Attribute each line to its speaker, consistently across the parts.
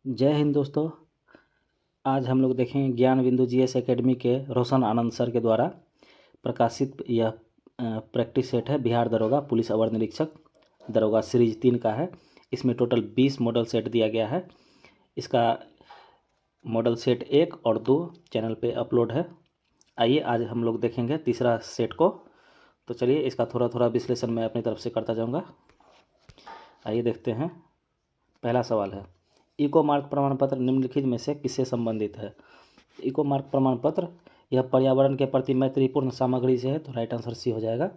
Speaker 1: जय हिंद दोस्तों। आज हम लोग देखेंगे ज्ञान बिंदु जीएस एकेडमी के रोशन आनंद सर के द्वारा प्रकाशित यह प्रैक्टिस सेट है। बिहार दरोगा पुलिस अवर निरीक्षक दरोगा सीरीज 3 का है। इसमें टोटल 20 मॉडल सेट दिया गया है। इसका मॉडल सेट 1 और 2 चैनल पे अपलोड है। आइए आज हम लोग देखेंगे तीसरा सेट को। तो चलिए इसका थोड़ा थोड़ा विश्लेषण मैं अपनी तरफ से करता जाऊँगा। आइए देखते हैं। पहला सवाल है, इको मार्क प्रमाण पत्र निम्नलिखित में से किससे संबंधित है। इको मार्क प्रमाण पत्र यह पर्यावरण के प्रति मैत्रीपूर्ण सामग्री से है, तो राइट आंसर सी हो जाएगा।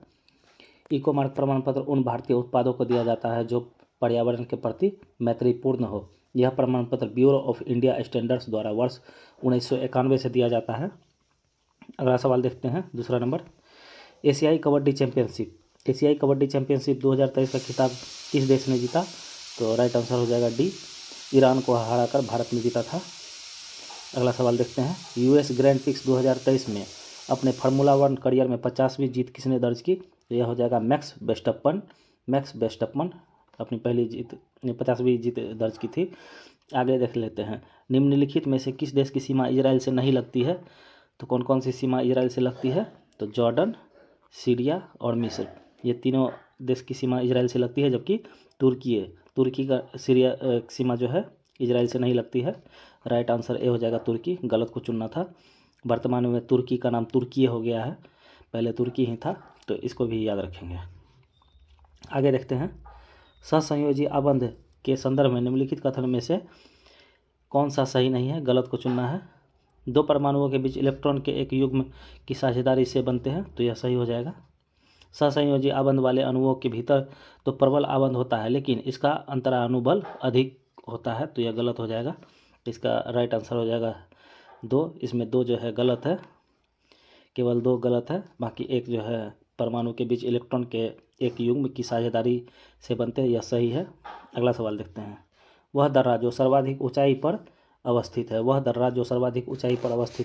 Speaker 1: इको मार्क प्रमाण पत्र उन भारतीय उत्पादों को दिया जाता है जो पर्यावरण के प्रति मैत्रीपूर्ण हो। यह प्रमाण पत्र ब्यूरो ऑफ इंडिया स्टैंडर्ड्स द्वारा वर्ष 1991 से दिया जाता है। अगला सवाल देखते हैं, दूसरा नंबर। एशियाई कबड्डी चैंपियनशिप 2023 का खिताब किस देश ने जीता। तो राइट आंसर हो जाएगा डी, ईरान को हराकर भारत ने जीता था। अगला सवाल देखते हैं, यूएस ग्रैंड प्रिक्स 2023 में अपने फार्मूला 1 करियर में 50वीं जीत किसने दर्ज की। तो यह हो जाएगा मैक्स वेस्टप्पन अपनी पहली जीत 50वीं जीत दर्ज की थी। आगे देख लेते हैं, निम्नलिखित में से किस देश की सीमा इजराइल से नहीं लगती है। तो कौन कौन सी सीमा इजराइल से लगती है। तो जॉर्डन, सीरिया और मिस्र, ये तीनों देश की सीमा इजराइल से लगती है, जबकि तुर्की का सीरिया सीमा जो है इजराइल से नहीं लगती है। राइट आंसर ए हो जाएगा तुर्की, गलत को चुनना था। वर्तमान में तुर्की का नाम तुर्की हो गया है, पहले तुर्की ही था, तो इसको भी याद रखेंगे। आगे देखते हैं, सहसंयोजी आबंध के संदर्भ में निम्नलिखित कथन में से कौन सा सही नहीं है, गलत को चुनना है। दो परमाणुओं के बीच इलेक्ट्रॉन के एक युग्म की साझेदारी से बनते हैं, तो यह सही हो जाएगा। सहसंयोजी आबंध वाले अणुओं के भीतर तो प्रबल आबंध होता है, लेकिन इसका अंतरानुबल अधिक होता है, तो यह गलत हो जाएगा। इसका राइट आंसर हो जाएगा 2। इसमें 2 जो है गलत है, केवल 2 गलत है, बाकी एक जो है परमाणु के बीच इलेक्ट्रॉन के एक युग्म की साझेदारी से बनते हैं, यह सही है। अगला सवाल देखते हैं, वह दर्रा जो सर्वाधिक ऊंचाई पर अवस्थित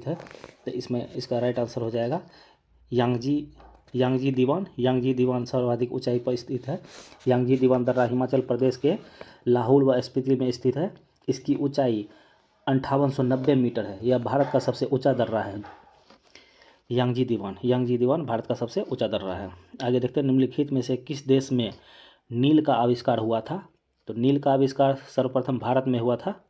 Speaker 1: है, तो इसमें इसका राइट आंसर हो जाएगा यांगजी दीवान सर्वाधिक ऊंचाई पर स्थित है। यांगजी दीवान दर्रा हिमाचल प्रदेश के लाहौल व स्पीति में स्थित है। इसकी ऊंचाई 5890 मीटर है। यह भारत का सबसे ऊंचा दर्रा है। यांगजी दीवान भारत का सबसे ऊंचा दर्रा है। आगे देखते हैं, निम्नलिखित में से किस देश में नील का आविष्कार हुआ था। तो नील का आविष्कार सर्वप्रथम भारत में हुआ था।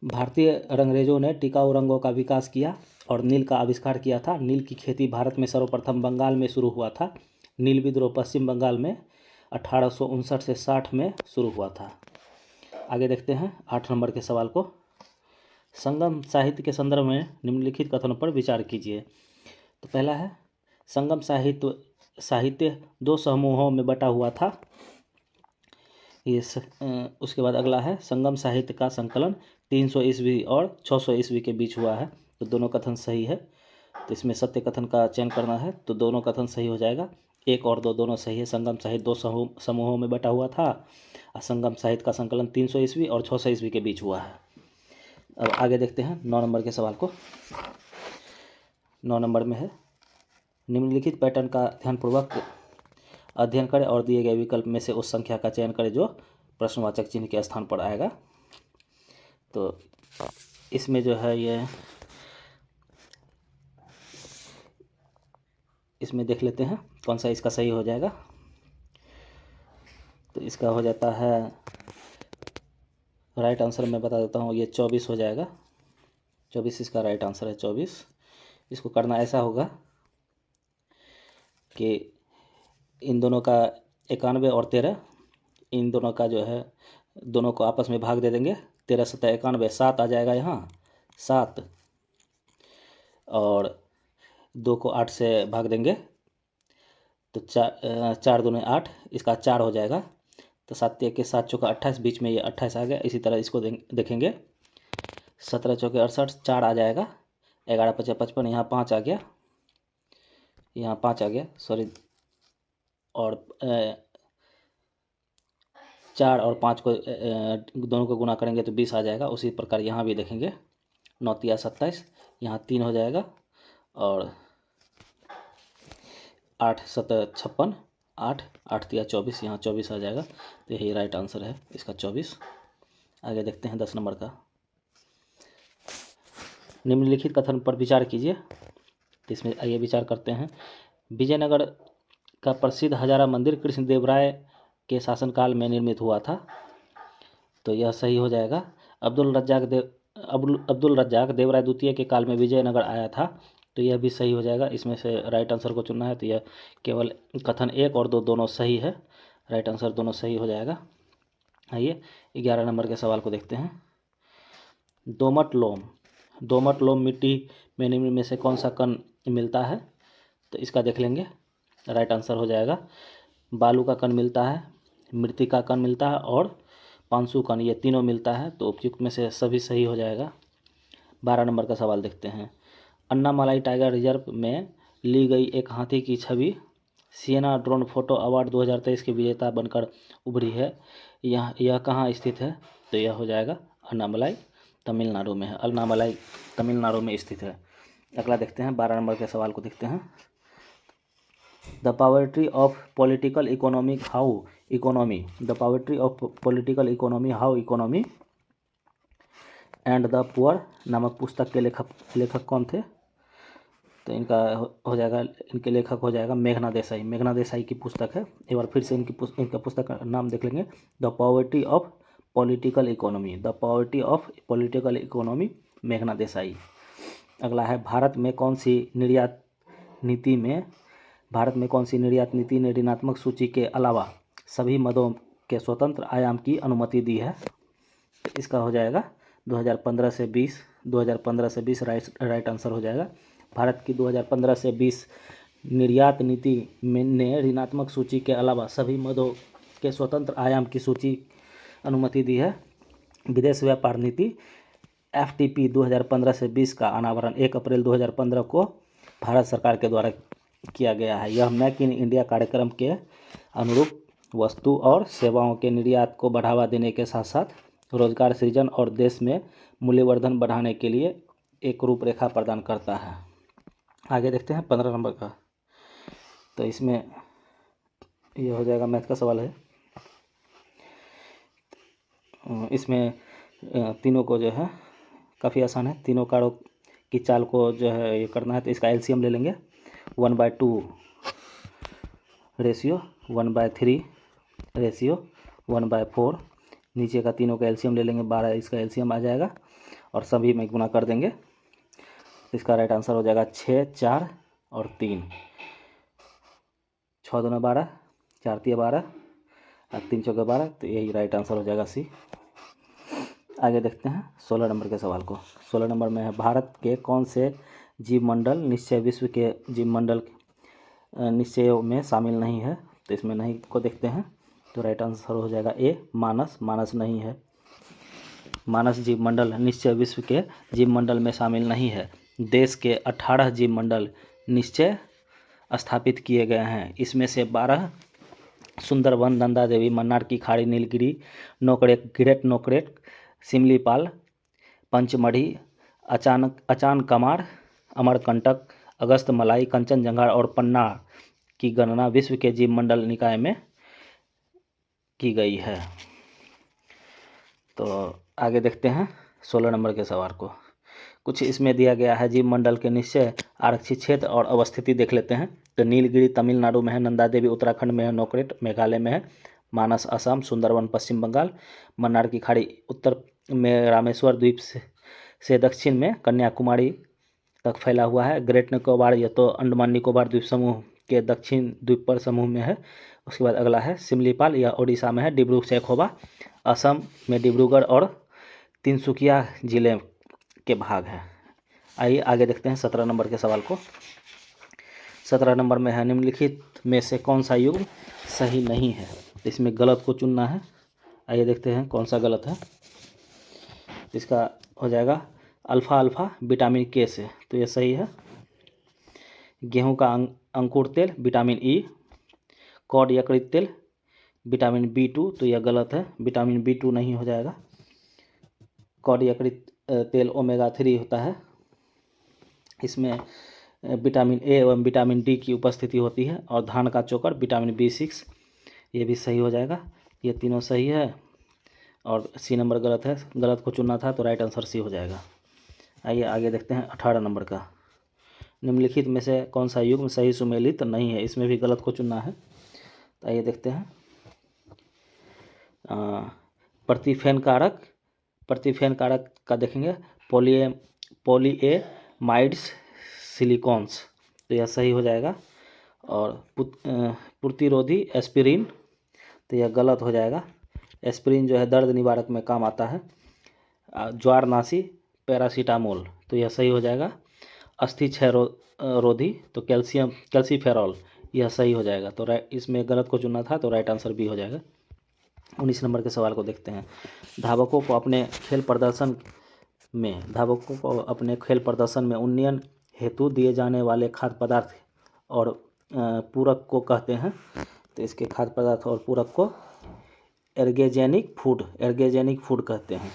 Speaker 1: भारतीय रंगरेजों ने टिकाऊ रंगों का विकास किया और नील का आविष्कार किया था। नील की खेती भारत में सर्वप्रथम बंगाल में शुरू हुआ था। नील विद्रोह पश्चिम बंगाल में 1859 से 60 में शुरू हुआ था। आगे देखते हैं 8 नंबर के सवाल को। संगम साहित्य के संदर्भ में निम्नलिखित कथनों पर विचार कीजिए। तो पहला है, संगम साहित्य 2 समूहों में बटा हुआ था। उसके बाद अगला है, संगम साहित्य का संकलन 300 ईस्वी और 600 ईस्वी के बीच हुआ है। तो दोनों कथन सही है, तो इसमें सत्य कथन का चयन करना है, तो दोनों कथन सही हो जाएगा। 1 और 2 दोनों सही है। संगम साहित्य 2 समूहों में बटा हुआ था और संगम साहित्य का संकलन 300 ईस्वी और 600 ईस्वी के बीच हुआ है। अब आगे देखते हैं 9 नंबर के सवाल को। 9 नंबर में है, निम्नलिखित पैटर्न का ध्यानपूर्वक अध्ययन करें और दिए गए विकल्प में से उस संख्या का चयन करें जो प्रश्नवाचक चिन्ह के स्थान पर आएगा। तो इसमें जो है इसमें देख लेते हैं कौन सा इसका सही हो जाएगा। तो इसका हो जाता है, राइट आंसर मैं बता देता हूँ, ये 24 हो जाएगा। 24 इसका राइट आंसर है, 24। इसको करना ऐसा होगा कि इन दोनों का 91 और 13, इन दोनों का जो है दोनों को आपस में भाग दे देंगे। 13 सत्ता 91, 7 आ जाएगा यहाँ 7, और 2 को 8 से भाग देंगे तो 4 दूने 8, इसका 4 हो जाएगा। तो 7 के 7 चौका 28, बीच में ये 28 आ गया। इसी तरह इसको देखेंगे, 17 चौके 68, 4 आ जाएगा। 11 पचे 55, यहाँ 5 आ गया, यहाँ 5 आ गया, सॉरी, और 4 और 5 को दोनों को गुना करेंगे तो 20 आ जाएगा। उसी प्रकार यहाँ भी देखेंगे, 9 तिया 27, यहाँ 3 हो जाएगा, और 8 7 56, 8 8 तिया 24, यहाँ 24 आ जाएगा। तो यही राइट आंसर है इसका 24। आगे देखते हैं 10 नंबर का। निम्नलिखित कथन पर विचार कीजिए। तो इसमें आइए विचार करते हैं। विजयनगर का प्रसिद्ध हजारा मंदिर कृष्णदेव राय के शासनकाल में निर्मित हुआ था, तो यह सही हो जाएगा। अब्दुल रज्जाक देवराय द्वितीय के काल में विजयनगर आया था, तो यह भी सही हो जाएगा। इसमें से राइट आंसर को चुनना है, तो यह केवल कथन 1 और 2 दोनों सही है। राइट आंसर दोनों सही हो जाएगा। आइए 11 नंबर के सवाल को देखते हैं। दोमट लोम मिट्टी में निम्न में से कौन सा कण मिलता है? तो इसका देख लेंगे। राइट आंसर हो जाएगा बालू का कण मिलता है, मृतिका कण मिलता है और पांसु कण, ये तीनों मिलता है। तो उपयुक्त में से सभी सही हो जाएगा। 12 नंबर का सवाल देखते हैं। अन्नामलाई टाइगर रिजर्व में ली गई एक हाथी की छवि सिएना ड्रोन फोटो अवार्ड 2023 के विजेता बनकर उभरी है। यह कहाँ स्थित है? तो यह हो जाएगा अन्नामलाई तमिलनाडु में है। अन्नामलाई तमिलनाडु में स्थित है। अगला देखते हैं 12 नंबर के सवाल को देखते हैं। The poetry of political economy how economy and the poor नामक पुस्तक के लेखक कौन थे? तो इनका हो जाएगा, इनके लेखक हो जाएगा मेघना देसाई की पुस्तक है। एक बार फिर से इनका पुस्तक का नाम देख लेंगे। The poetry of political economy मेघना देसाई। अगला है भारत में कौन सी निर्यात नीति ने ऋणात्मक सूची के अलावा सभी मदों के स्वतंत्र आयाम की अनुमति दी है? तो इसका हो जाएगा 2015 से 20 राइट आंसर हो जाएगा। भारत की 2015 से 20 निर्यात नीति ने ऋणात्मक सूची के अलावा सभी मदों के स्वतंत्र आयाम की सूची अनुमति दी है। विदेश व्यापार नीति FTP 2015 से 20 का अनावरण 1 अप्रैल 2015 को भारत सरकार के द्वारा किया गया है। यह मेक इन इंडिया कार्यक्रम के अनुरूप वस्तु और सेवाओं के निर्यात को बढ़ावा देने के साथ साथ रोजगार सृजन और देश में मूल्यवर्धन बढ़ाने के लिए एक रूपरेखा प्रदान करता है। आगे देखते हैं 15 नंबर का। तो इसमें यह हो जाएगा, मैथ का सवाल है। इसमें तीनों को जो है काफ़ी आसान है। तीनों कारों की चाल को जो है ये करना है, तो इसका एलसीएम ले लेंगे। 1/2 रेशियो 1/3 रेशियो 1/4। नीचे का तीनों का एलसीएम ले लेंगे 12, इसका एलसीएम आ जाएगा और सभी में गुना कर देंगे। इसका राइट आंसर हो जाएगा 6, 4 और 3। 6 दूना 12, 4 तिया 12 और 3 चौके 12। तो यही राइट आंसर हो जाएगा सी। आगे देखते हैं 16 नंबर के सवाल को। 16 नंबर में है भारत के कौन से जीव मंडल निश्चय विश्व के जीव मंडल निश्चयों में शामिल नहीं है? तो इसमें नहीं को देखते हैं। तो राइट आंसर हो जाएगा ए मानस नहीं है। मानस जीव मंडल निश्चय विश्व के जीव मंडल में शामिल नहीं है। देश के 18 जीव मंडल निश्चय स्थापित किए गए हैं। इसमें से 12 सुंदरवन, नंदा देवी, मन्नार की खाड़ी, नीलगिरी, ग्रेट नोकरेक, सिमलीपाल, पंचमढ़ी, अचान कमार, अमरकंटक, अगस्त मलाई, कंचनजंगा और पन्ना की गणना विश्व के जीव मंडल निकाय में की गई है। तो आगे देखते हैं 16 नंबर के सवाल को। कुछ इसमें दिया गया है जीव मंडल के निश्चय, आरक्षित क्षेत्र और अवस्थिति देख लेते हैं। तो नीलगिरी तमिलनाडु में है, नंदा देवी उत्तराखंड में है, नोकरेक मेघालय में है, मानस असम, सुंदरवन पश्चिम बंगाल, मन्नार की खाड़ी उत्तर में रामेश्वर द्वीप से दक्षिण में कन्याकुमारी तक फैला हुआ है। ग्रेट निकोबार या तो अंडमान निकोबार द्वीप समूह के दक्षिण द्वीप पर समूह में है। उसके बाद अगला है सिमलीपाल, यह ओडिशा में है। डिब्रू सैखोवा असम में डिब्रूगढ़ और तिनसुकिया जिले के भाग है। आइए आगे देखते हैं 17 नंबर के सवाल को। 17 नंबर में है निम्नलिखित में से कौन सा युग्म सही नहीं है? इसमें गलत को चुनना है। आइए देखते हैं कौन सा गलत है। इसका हो जाएगा अल्फा विटामिन के से, तो ये सही है। गेहूं का अंकुर तेल विटामिन ई, कॉड यकृत तेल विटामिन B2, तो यह गलत है। विटामिन B2 नहीं हो जाएगा। कॉड यकृत तेल ओमेगा 3 होता है। इसमें विटामिन ए एवं विटामिन डी की उपस्थिति होती है। और धान का चोकर विटामिन B6, ये भी सही हो जाएगा। ये तीनों सही है। और सी नंबर गलत है, गलत को चुनना था तो राइट आंसर सी हो जाएगा। आइए आगे देखते हैं 18 नंबर का। निम्नलिखित में से कौन सा युग्म सही सुमेलित नहीं है, इसमें भी गलत को चुनना है। तो आइए देखते हैं। प्रतिफेन कारक, प्रतिफेन कारक का देखेंगे पॉलीएमाइड्स सिलिकॉन्स, तो यह सही हो जाएगा। और प्रतिरोधी एस्पिरिन, तो यह गलत हो जाएगा। एस्पिरिन जो है दर्द निवारक में काम आता है। ज्वारनाशी पैरासीटामोल, तो यह सही हो जाएगा। अस्थि क्षय रोधी, तो कैल्सीफेरॉल, यह सही हो जाएगा। तो इसमें गलत को चुनना था तो राइट आंसर बी हो जाएगा। 19 नंबर के सवाल को देखते हैं। धावकों को अपने खेल प्रदर्शन में उन्नयन हेतु दिए जाने वाले खाद्य पदार्थ और पूरक को कहते हैं। तो इसके खाद्य पदार्थ और पूरक को एर्गोजेनिक फूड कहते हैं।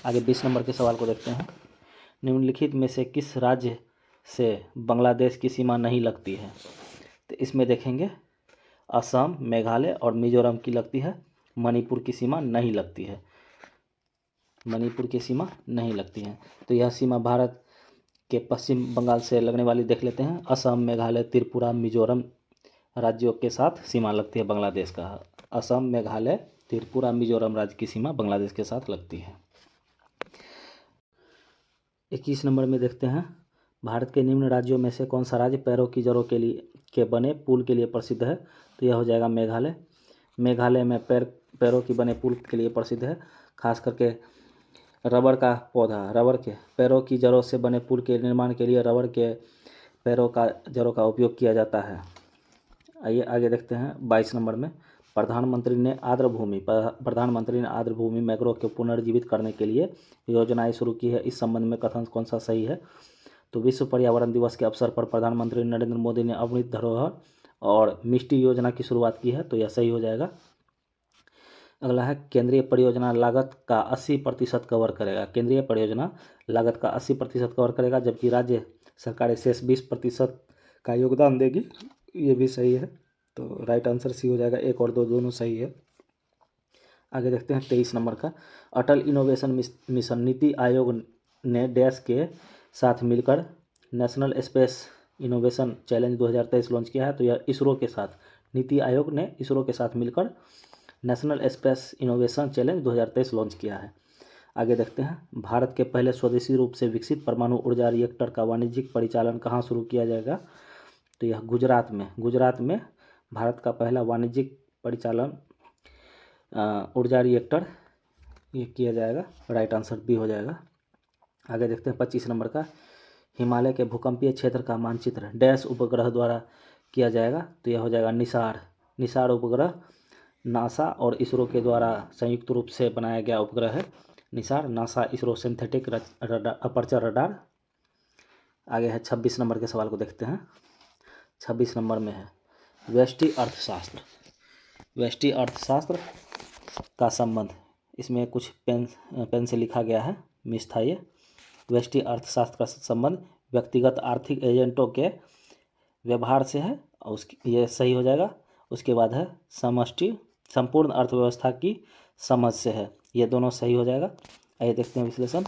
Speaker 1: आगे 20 नंबर के सवाल को देखते हैं। निम्नलिखित में से किस राज्य से बांग्लादेश की सीमा नहीं लगती है? तो इसमें देखेंगे असम, मेघालय और मिजोरम की लगती है। मणिपुर की सीमा नहीं लगती है, मणिपुर की सीमा नहीं लगती है। तो यह सीमा भारत के पश्चिम बंगाल से लगने वाली देख लेते हैं। असम, मेघालय, त्रिपुरा, मिजोरम राज्यों के साथ सीमा लगती है बांग्लादेश का। असम, मेघालय, त्रिपुरा, मिजोरम राज्य की सीमा बांग्लादेश के साथ लगती है। 21 नंबर में देखते हैं। भारत के निम्न राज्यों में से कौन सा राज्य पैरों की जड़ों के बने पुल के लिए प्रसिद्ध है? तो यह हो जाएगा मेघालय। मेघालय में पैरों की बने पुल के लिए प्रसिद्ध है। खास करके रबड़ का पौधा, रबड़ के पैरों की जड़ों से बने पुल के निर्माण के लिए रबड़ के पैरों का जड़ों का उपयोग किया जाता है। आइए आगे देखते हैं 22 नंबर में। प्रधानमंत्री ने आर्द्र भूमि मैंग्रोव को पुनर्जीवित करने के लिए योजनाएं शुरू की है। इस संबंध में कथन कौन सा सही है? तो विश्व पर्यावरण दिवस के अवसर पर प्रधानमंत्री नरेंद्र मोदी ने अमृत धरोहर और मिष्टी योजना की शुरुआत की है, तो यह सही हो जाएगा। अगला है केंद्रीय परियोजना लागत का 80% कवर करेगा। केंद्रीय परियोजना लागत का 80% कवर करेगा, जबकि राज्य सरकारें शेष 20% का योगदान देगी, ये भी सही है। तो राइट आंसर सी हो जाएगा। 1 और 2 दोनों सही है। आगे देखते हैं 23 नंबर का। अटल इनोवेशन मिशन नीति आयोग ने डैश के साथ मिलकर national space innovation challenge 2023 launch किया है। तो यह इसरो के साथ, नीति आयोग ने इसरो के साथ मिलकर national space innovation challenge 2023 launch किया है। आगे देखते हैं। भारत के पहले स्वदेशी रूप से विकसित परमाणु ऊर्जा रिएक्टर का वाणिज्यिक परिचालन कहाँ शुरू किया जाएगा? तो यह गुजरात में भारत का पहला वाणिज्यिक परिचालन ऊर्जा रिएक्टर ये किया जाएगा। राइट आंसर बी हो जाएगा। आगे देखते हैं 25 नंबर का। हिमालय के भूकंपीय क्षेत्र का मानचित्र डैश उपग्रह द्वारा किया जाएगा। तो यह हो जाएगा निसार उपग्रह। नासा और इसरो के द्वारा संयुक्त रूप से बनाया गया उपग्रह है Nisar. NASA ISRO synthetic aperture radar. आगे है 26 नंबर के सवाल को देखते हैं। 26 नंबर में है व्यष्टि अर्थशास्त्र का संबंध। इसमें कुछ पेन से लिखा गया है, मिस था ये। व्यष्टि अर्थशास्त्र का संबंध व्यक्तिगत आर्थिक एजेंटों के व्यवहार से है, और ये सही हो जाएगा। उसके बाद है समष्टि संपूर्ण अर्थव्यवस्था की समझ से है, ये दोनों सही हो जाएगा। आइए देखते हैं विश्लेषण।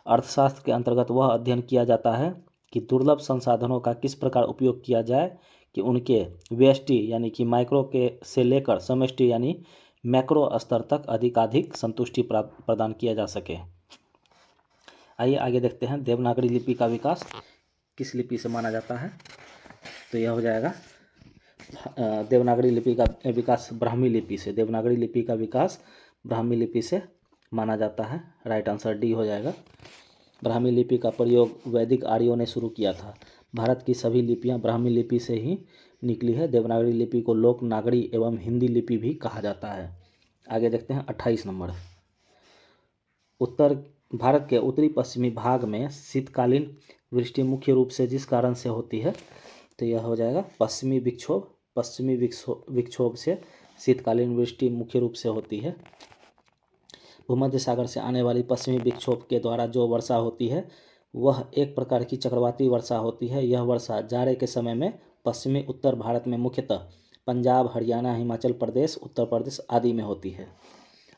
Speaker 1: अर्थशास्त्र के अंतर्गत वह अध्ययन किया जाता है कि दुर्लभ संसाधनों का किस प्रकार उपयोग किया जाए कि उनके व्यष्टि यानी कि माइक्रो के से लेकर समष्टि यानी मैक्रो स्तर तक अधिकाधिक संतुष्टि प्रदान किया जा सके। आइए आगे देखते हैं। देवनागरी लिपि का विकास किस लिपि से माना जाता है? तो यह हो जाएगा देवनागरी लिपि का विकास ब्राह्मी लिपि से। देवनागरी लिपि का विकास ब्राह्मी लिपि से माना जाता है। राइट आंसर डी हो जाएगा। ब्राह्मी लिपि का प्रयोग वैदिक आर्यों ने शुरू किया था। भारत की सभी लिपियां ब्राह्मी लिपि से ही निकली है। देवनागरी लिपि को लोक नागरी एवं हिंदी लिपि भी कहा जाता है। आगे देखते हैं 28 नंबर। भारत के उत्तरी पश्चिमी भाग में शीतकालीन वृष्टि मुख्य रूप से जिस कारण से होती है, तो यह हो जाएगा पश्चिमी विक्षोभ से शीतकालीन वृष्टि मुख्य रूप से होती है। भूमध्य सागर से आने वाली पश्चिमी विक्षोभ के द्वारा जो वर्षा होती है वह एक प्रकार की चक्रवाती वर्षा होती है। यह वर्षा जाड़े के समय में पश्चिमी उत्तर भारत में मुख्यतः पंजाब, हरियाणा, हिमाचल प्रदेश, उत्तर प्रदेश आदि में होती है।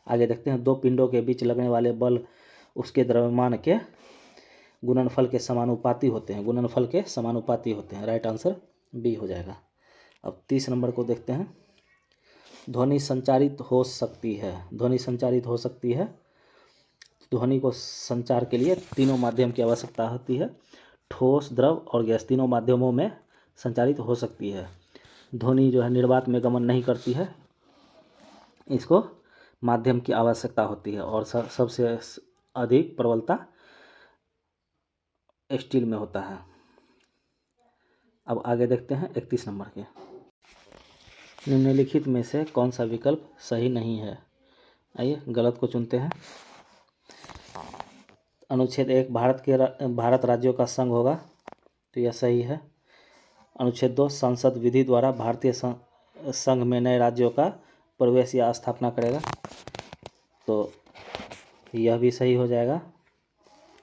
Speaker 1: आगे देखते हैं, दो पिंडों के बीच लगने वाले बल उसके द्रव्यमान के गुणनफल के समानुपाती होते हैं। गुणनफल के समानुपाती होते हैं। राइट आंसर बी हो जाएगा। अब 30 नंबर को देखते हैं, ध्वनि संचारित हो सकती है। ध्वनि संचारित हो सकती है। ध्वनि को संचार के लिए तीनों माध्यम की आवश्यकता होती है। ठोस, द्रव और गैस तीनों माध्यमों में संचारित हो सकती है। ध्वनि जो है निर्वात में गमन नहीं करती है, इसको माध्यम की आवश्यकता होती है और सबसे अधिक प्रबलता स्टील में होता है। अब आगे देखते हैं 31 नंबर के, निम्नलिखित में से कौन सा विकल्प सही नहीं है। आइए गलत को चुनते हैं। अनुच्छेद 1 भारत राज्यों का संघ होगा, तो यह सही है। अनुच्छेद 2 संसद विधि द्वारा भारतीय संघ में नए राज्यों का प्रवेश या स्थापना करेगा, तो यह भी सही हो जाएगा।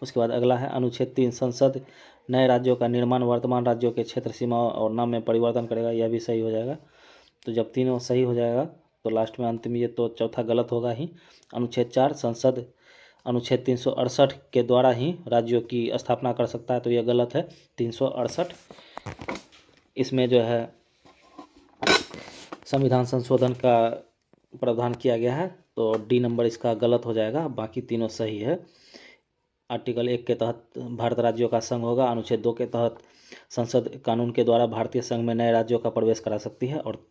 Speaker 1: उसके बाद अगला है अनुच्छेद 3 संसद नए राज्यों का निर्माण वर्तमान राज्यों के क्षेत्र सीमाओं और नाम में परिवर्तन करेगा, यह भी सही हो जाएगा। तो जब तीनों सही हो जाएगा तो लास्ट में अंतिम ये तो चौथा गलत होगा ही। अनुच्छेद 4 संसद अनुच्छेद 368 के द्वारा ही राज्यों की स्थापना कर सकता है, तो यह गलत है। 368 इसमें जो है संविधान संशोधन का प्रावधान किया गया है, तो डी नंबर इसका गलत हो जाएगा, बाकी तीनों सही है। आर्टिकल 1 के तहत भारत राज्यों का संघ होगा। अनुच्छेद 2 के तहत संसद कानून के द्वारा भारतीय संघ में नए राज्यों का प्रवेश करा सकती है और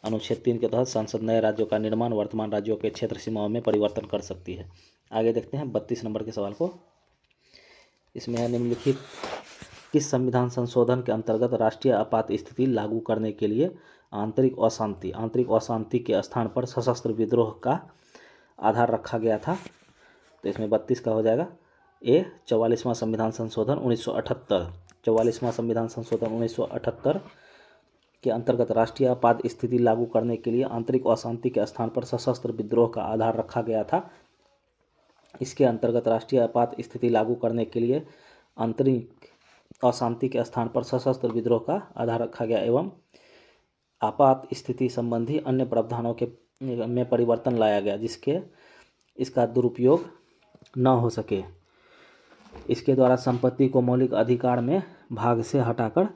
Speaker 1: अनुच्छेद 3 के तहत संसद नए राज्यों का निर्माण वर्तमान राज्यों के क्षेत्र सीमाओं में परिवर्तन कर सकती है। आगे देखते हैं 32 नंबर के सवाल को। इसमें है, निम्नलिखित किस संविधान संशोधन के अंतर्गत राष्ट्रीय आपात स्थिति लागू करने के लिए आंतरिक अशांति के स्थान पर सशस्त्र विद्रोह का आधार रखा गया था। तो इसमें 32 का हो जाएगा ए 44वां संविधान संशोधन 1978। 44वां संविधान संशोधन 1978 के अंतर्गत राष्ट्रीय आपात स्थिति लागू करने के लिए आंतरिक अशांति के स्थान पर सशस्त्र विद्रोह का आधार रखा गया था। इसके अंतर्गत राष्ट्रीय आपात स्थिति लागू करने के लिए आंतरिक अशांति के स्थान पर सशस्त्र विद्रोह का आधार रखा गया एवं आपात स्थिति संबंधी अन्य प्रावधानों के में परिवर्तन लाया गया जिसके इसका दुरुपयोग न हो सके। इसके द्वारा संपत्ति को मौलिक अधिकार में भाग से हटाकर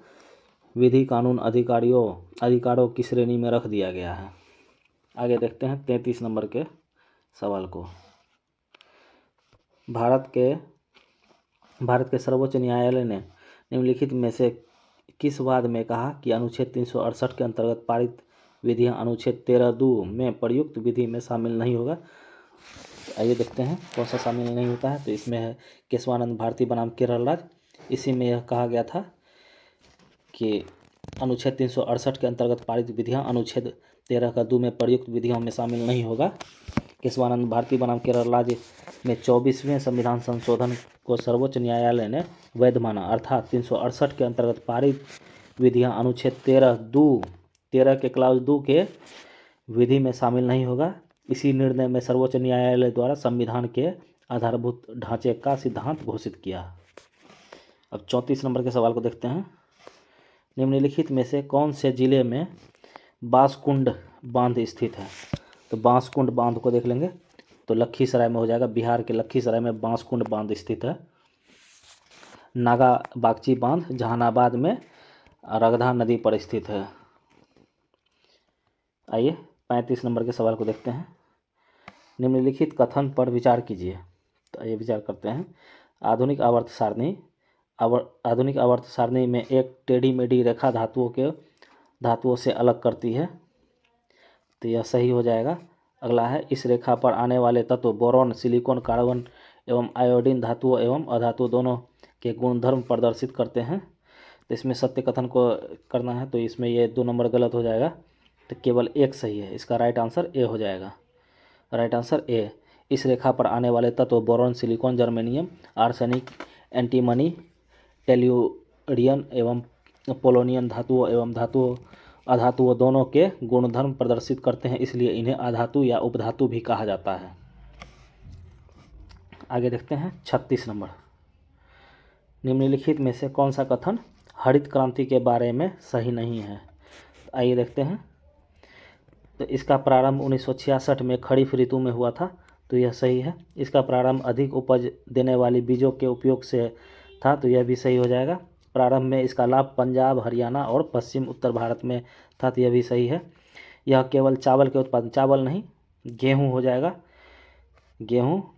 Speaker 1: विधि कानून अधिकारों की श्रेणी में रख दिया गया है। आगे देखते हैं 33 नंबर के सवाल को। भारत के सर्वोच्च न्यायालय ने निम्नलिखित में से किस वाद में कहा कि अनुच्छेद 368 के अंतर्गत पारित विधियां अनुच्छेद 13(2) में प्रयुक्त विधि में शामिल नहीं होगा। आइए देखते हैं कौन सा शामिल नहीं होता है। तो इसमें है केशवानंद भारती बनाम केरल राज्य। इसी में यह कहा गया था कि अनुच्छेद 368 के अंतर्गत पारित विधियां अनुच्छेद 13(2) में प्रयुक्त विधियों में शामिल नहीं होगा। केशवानंद भारती बनाम केरल राज्य में 24वें संविधान संशोधन को सर्वोच्च न्यायालय ने वैध माना, अर्थात 368 के अंतर्गत पारित विधियां अनुच्छेद 13 के क्लाउज 2 के विधि में शामिल नहीं होगा। इसी निर्णय में सर्वोच्च न्यायालय द्वारा संविधान के आधारभूत ढांचे का सिद्धांत घोषित किया। अब 34 नंबर के सवाल को देखते हैं। निम्नलिखित में से कौन से जिले में बांसकुंड बांध स्थित है। तो बांसकुंड बांध को देख लेंगे तो लखीसराय में हो जाएगा। बिहार के लखीसराय में बांसकुंड बांध स्थित है। नागा बागची बांध जहानाबाद में रगधा नदी पर स्थित है। आइए 35 नंबर के सवाल को देखते हैं। निम्नलिखित कथन पर विचार कीजिए। तो आइए विचार करते हैं। आधुनिक आवर्त सारणी में एक टेढ़ी मेढ़ी रेखा धातुओं से अलग करती है, तो यह सही हो जाएगा। अगला है, इस रेखा पर आने वाले तत्व बोरॉन, सिलिकॉन, कार्बन एवं आयोडीन धातुओं एवं अधातु दोनों के गुणधर्म प्रदर्शित करते हैं। तो इसमें सत्य कथन को करना है, तो इसमें ये 2 नंबर गलत हो जाएगा, तो केवल एक सही है। इसका राइट आंसर ए हो जाएगा। Right answer A. इस रेखा पर आने वाले तत्व boron, silicon, germanium, arsenic, antimony, tellurium एवं पोलोनियम धातुओं एवं अधातुओं दोनों के गुणधर्म प्रदर्शित करते हैं, इसलिए इन्हें अधातु या उपधातु भी कहा जाता है। आगे देखते हैं 36 नंबर। निम्नलिखित में से कौन सा कथन हरित क्रांति के बारे में सही नहीं है। आइए देखते हैं। तो इसका प्रारंभ 1966 में खरीफ ऋतु में हुआ था। तो यह सही है। इसका प्रारंभ अधिक उपज देने वाली बीजों के उपयोग से था, तो यह भी सही हो जाएगा। प्रारंभ में इसका लाभ पंजाब, हरियाणा और पश्चिम उत्तर भारत में था, तो यह भी सही है। यह केवल चावल के उत्पादन, चावल नहीं गेहूँ हो जाएगा, गेहूँ।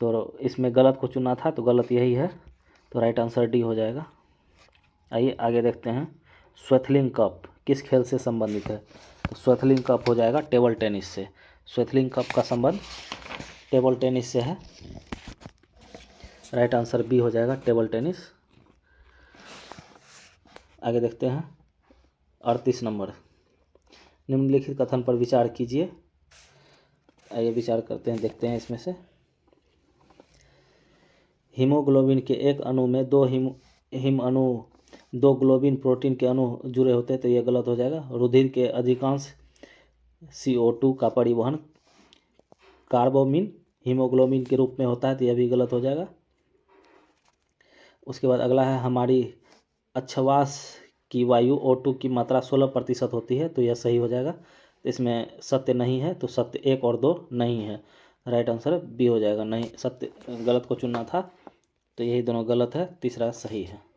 Speaker 1: तो इसमें गलत को चुना था, तो गलत यही है, तो राइट आंसर डी हो जाएगा। आइए आगे देखते हैं। स्वेथलिंग कप किस खेल से संबंधित है? तो स्वेथलिंग कप हो जाएगा टेबल टेनिस से। स्वेथलिंग कप का संबंध टेबल टेनिस से है। राइट आंसर बी हो जाएगा, टेबल टेनिस। आगे देखते हैं 38 नंबर। निम्नलिखित कथन पर विचार कीजिए। आइए विचार करते हैं, देखते हैं इसमें से। हीमोग्लोबिन के एक अणु में दो ग्लोबिन प्रोटीन के अणु जुड़े होते हैं, तो यह गलत हो जाएगा। रुधिर के अधिकांश CO2 का परिवहन कार्बोमिन हीमोग्लोबिन के रूप में होता है, तो यह भी गलत हो जाएगा। उसके बाद अगला है, हमारी अच्छवास की वायु O2 की मात्रा 16% होती है, तो यह सही हो जाएगा। इसमें सत्य नहीं है, तो सत्य 1 और 2 नहीं है। राइट आंसर बी हो जाएगा। नहीं, सत्य गलत को चुनना था, तो यही दोनों गलत है, तीसरा सही है।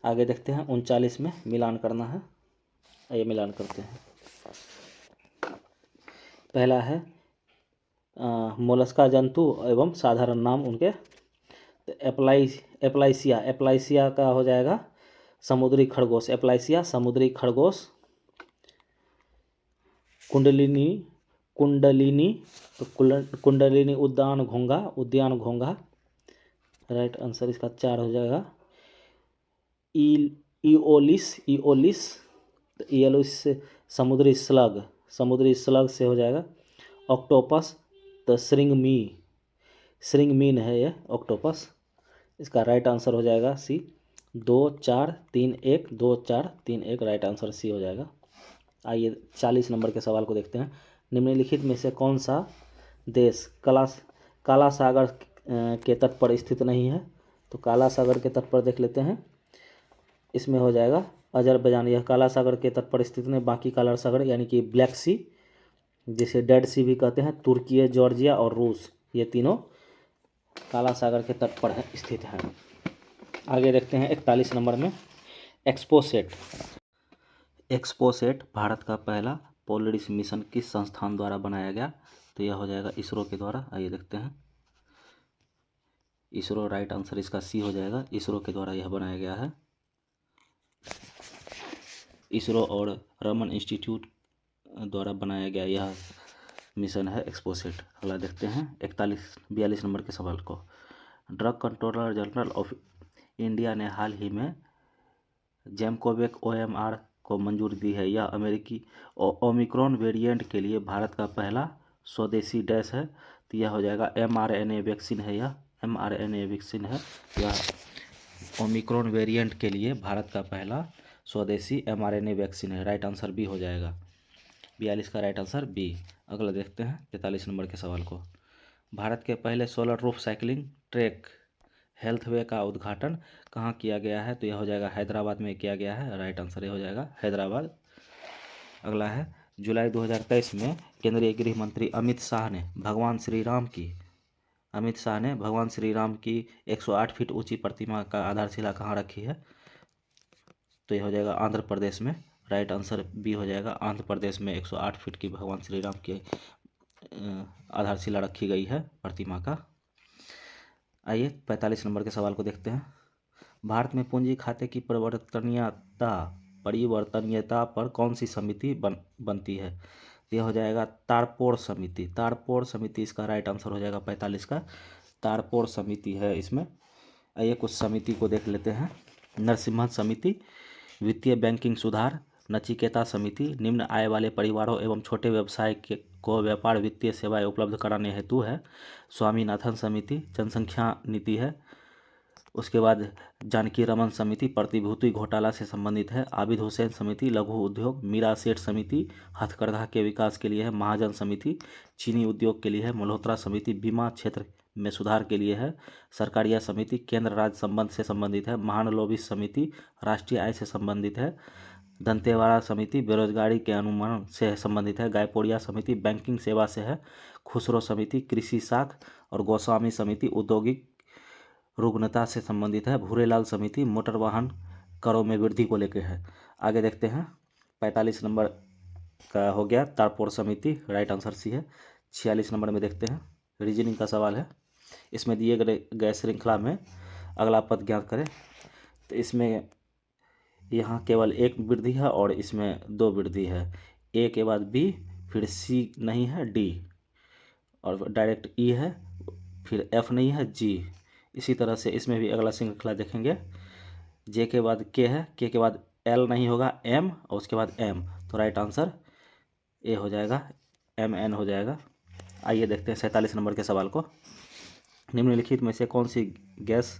Speaker 1: आगे देखते हैं 39 में मिलान करना है। आइए मिलान करते हैं। पहला है मोलस्का जंतु एवं साधारण नाम उनके। एप्लाइसिया का हो जाएगा समुद्री खरगोश। एप्लाइसिया समुद्री खरगोश। कुंडलिनी तो कुंडलिनी उद्यान घोंघा। राइट आंसर इसका 4 हो जाएगा। इओलिस समुद्री स्लग से हो जाएगा। ऑक्टोपस तो श्रिंग मीन है ये ऑक्टोपस। इसका राइट आंसर हो जाएगा सी। 2 4 3 1 2 4 3 1 राइट आंसर सी हो जाएगा। आइए 40 नंबर के सवाल को देखते हैं। निम्नलिखित में से कौन सा देश काला सागर के तट पर स्थित नहीं है? तो काला सागर के तट पर देख लेते हैं। इसमें हो जाएगा अजरबैजान। यह काला सागर के तट पर स्थित नहीं, बाकी काला सागर यानी कि ब्लैक सी, जिसे डेड सी भी कहते हैं, तुर्की, जॉर्जिया और रूस, ये तीनों काला सागर के तट पर स्थित हैं। आगे देखते हैं 41 नंबर में एक्सपोसेट भारत का पहला पोलरिस मिशन किस संस्थान द्वारा बनाया गया? तो यह हो जाएगा इसरो के द्वारा। आइए देखते हैं। इसरो राइट आंसर इसका सी हो जाएगा। इसरो के द्वारा यह बनाया गया है। इसरो और रमन इंस्टीट्यूट द्वारा बनाया गया यह मिशन है एक्सपोसेट। अगला देखते हैं 42 नंबर के सवाल को। Drug controller general of India ने हाल ही में जेमकोवेक OMR को मंजूरी दी है। यह अमेरिकी ओमिक्रॉन वेरिएंट के लिए भारत का पहला स्वदेशी डैश है, तो यह हो जाएगा mRNA वैक्सीन है। यह mRNA वैक्सीन है। यह ओमिक्रॉन वेरिएंट के लिए भारत का पहला स्वदेशी mRNA वैक्सीन है। राइट आंसर बी हो जाएगा। 42 का राइट आंसर बी। अगला देखते हैं 43 नंबर के सवाल को। भारत के पहले solar roof cycling track healthway का उद्घाटन कहाँ किया गया है? तो यह हो जाएगा हैदराबाद में किया गया है। राइट आंसर ये हो जाएगा हैदराबाद। अगला है जुलाई 2023 में केंद्रीय गृह मंत्री अमित शाह ने भगवान श्री राम की 108 फीट ऊंची प्रतिमा का आधारशिला कहाँ रखी है? तो यह हो जाएगा आंध्र प्रदेश में। राइट आंसर बी हो जाएगा। आंध्र प्रदेश में 108 फीट की भगवान श्री राम की आधारशिला रखी गई है प्रतिमा का। आइए 45 नंबर के सवाल को देखते हैं। भारत में पूंजी खाते की परिवर्तनीयता पर कौन सी समिति बनती है? यह हो जाएगा तारपोड़ समिति इसका राइट आंसर हो जाएगा 45 का। तारपोड़ समिति है इसमें। आइए कुछ समिति को देख लेते हैं। नरसिम्हा समिति, वित्तीय बैंकिंग सुधार, नचिकेता समिति, निम्न आय वाले परिवारों एवं छोटे व्यवसाय को व्यापार वित्तीय सेवाएं उपलब्ध कराने हेतु है। स्वामीनाथन समिति जनसंख्या नीति है। उसके बाद जानकी रमन समिति प्रतिभूति घोटाला से संबंधित है। आबिद हुसैन समिति लघु उद्योग। मीरा सेठ समिति हथकरघा के विकास के लिए है। महाजन समिति चीनी उद्योग के लिए है। मल्होत्रा समिति बीमा क्षेत्र में सुधार के लिए है। सरकारिया समिति केंद्र राज्य संबंध से संबंधित है। महानलोबिस समिति राष्ट्रीय आय से संबंधित है। दंतेवाड़ा समिति बेरोजगारी के अनुमान से संबंधित है। गायपोड़िया समिति बैंकिंग सेवा से है। खुसरो समिति कृषि शाख और गोस्वामी समिति औद्योगिक रुग्णता से संबंधित है। भूरेलाल समिति मोटर वाहन करों में वृद्धि को लेकर है। आगे देखते हैं 45 नंबर का हो गया तारपोर समिति, राइट आंसर सी है। 46 नंबर में देखते हैं रीजनिंग का सवाल है। इसमें दिए गए श्रृंखला में अगला पद ज्ञात करें। तो इसमें यहाँ केवल एक वृद्धि है और इसमें दो वृद्धि है। ए के बाद बी, फिर सी नहीं है, डी और डायरेक्ट ई है, फिर एफ नहीं है, जी। इसी तरह से इसमें भी अगला श्रृंखला देखेंगे। जे के बाद के है, के के बाद एल नहीं होगा, एम और उसके बाद एम। तो राइट आंसर ए हो जाएगा, एम एन हो जाएगा। आइए देखते हैं 47 नंबर के सवाल को। निम्नलिखित में से कौन सी गैस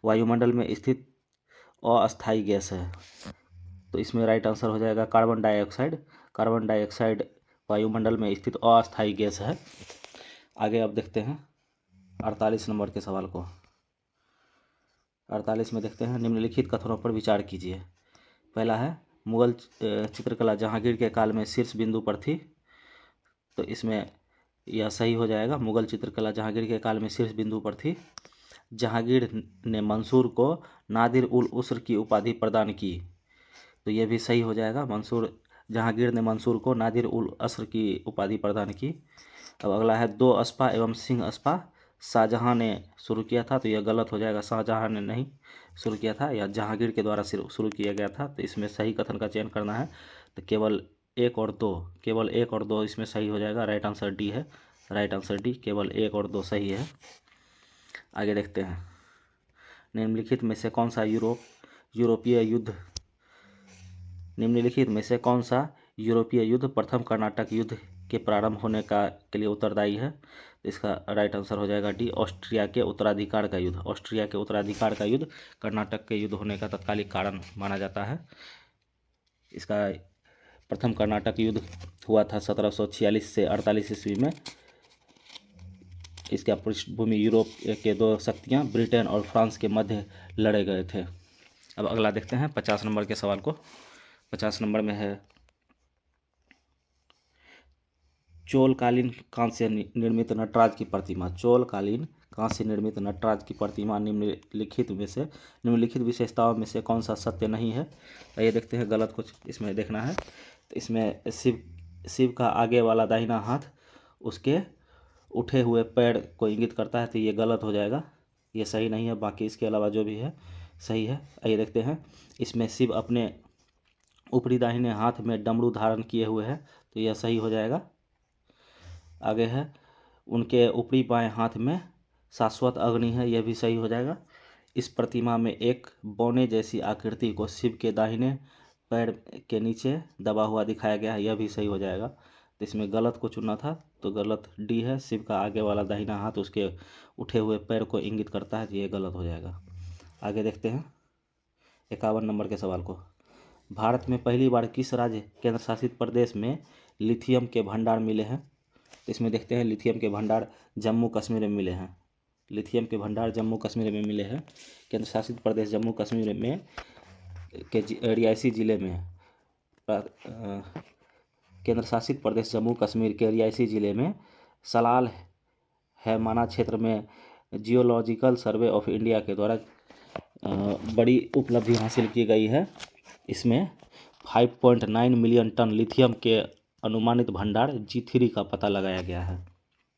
Speaker 1: वायुमंडल में स्थित अस्थायी गैस है? तो इसमें राइट आंसर हो जाएगा कार्बन डाइऑक्साइड। कार्बन डाइऑक्साइड वायुमंडल में स्थित अस्थायी गैस है। आगे अब देखते हैं 48 नंबर के सवाल को। 48 में देखते हैं निम्नलिखित कथनों पर विचार कीजिए। पहला है मुगल चित्रकला जहांगीर के काल में शीर्ष बिंदु पर थी। तो इसमें यह सही हो जाएगा। मुगल चित्रकला जहांगीर के काल में शीर्ष बिंदु पर थी। जहांगीर ने मंसूर को नादिर उल उस्र की उपाधि प्रदान की। तो यह भी सही हो जाएगा। जहांगीर ने मंसूर को नादिर उल अस्र की उपाधि प्रदान की। अब अगला है दो अस्पा एवं सिंह अस्पा शाहजहां ने शुरू किया था। तो यह गलत हो जाएगा। शाहजहां ने नहीं शुरू किया था, यह जहांगीर के द्वारा शुरू किया गया था। तो इसमें सही कथन का चयन करना है। तो केवल एक और दो इसमें सही हो जाएगा। राइट आंसर डी है। राइट आंसर डी, केवल एक और दो सही है। आगे देखते हैं निम्नलिखित में से कौन सा यूरोपीय युद्ध प्रथम कर्नाटक युद्ध के प्रारंभ होने के लिए उत्तरदायी है? तो इसका राइट आंसर हो जाएगा डी, ऑस्ट्रिया के उत्तराधिकार का युद्ध। ऑस्ट्रिया के उत्तराधिकार का युद्ध कर्नाटक के युद्ध होने का तत्कालिक कारण माना जाता है। इसका प्रथम कर्नाटक युद्ध हुआ था 1746 से 48 ईस्वी में। इसका पृष्ठभूमि यूरोप के दो शक्तियां ब्रिटेन और फ्रांस के मध्य लड़े गए थे। अब अगला देखते हैं 50 नंबर के सवाल को। 50 नंबर में है चोलकालीन कांस्य निर्मित नटराज की प्रतिमा। चोलकालीन कांस्य निर्मित नटराज की प्रतिमा निम्नलिखित विशेषताओं में से कौन सा सत्य नहीं है? तो ये देखते हैं गलत कुछ इसमें देखना है। तो इसमें शिव का आगे वाला दाहिना हाथ उसके उठे हुए पैर को इंगित करता है। तो ये गलत हो जाएगा, ये सही नहीं है। बाकी इसके अलावा जो भी है सही है। आइए देखते हैं इसमें शिव अपने ऊपरी दाहिने हाथ में डमरू धारण किए हुए हैं। तो यह सही हो जाएगा। आगे है उनके ऊपरी बाएं हाथ में शाश्वत अग्नि है। यह भी सही हो जाएगा। इस प्रतिमा में एक बौने जैसी आकृति को शिव के दाहिने पैर के नीचे दबा हुआ दिखाया गया है। यह भी सही हो जाएगा। तो इसमें गलत को चुना था, तो गलत डी है। शिव का आगे वाला दाहिना हाथ उसके उठे हुए पैर को इंगित करता है। ये गलत हो जाएगा। आगे देखते हैं 51 नंबर के सवाल को। भारत में पहली बार किस राज्य केंद्र शासित प्रदेश में लिथियम के भंडार मिले हैं? तो इसमें देखते हैं लिथियम के भंडार जम्मू कश्मीर में मिले हैं। लिथियम के भंडार जम्मू कश्मीर में मिले हैं। केंद्र शासित प्रदेश जम्मू कश्मीर में के रियासी जिले में केंद्र शासित प्रदेश जम्मू कश्मीर के रियासी जिले में सलाल हैमाना क्षेत्र में जियोलॉजिकल सर्वे ऑफ इंडिया के द्वारा बड़ी उपलब्धि हासिल की गई है। इसमें 5.9 मिलियन टन लिथियम के अनुमानित भंडार G3 का पता लगाया गया है।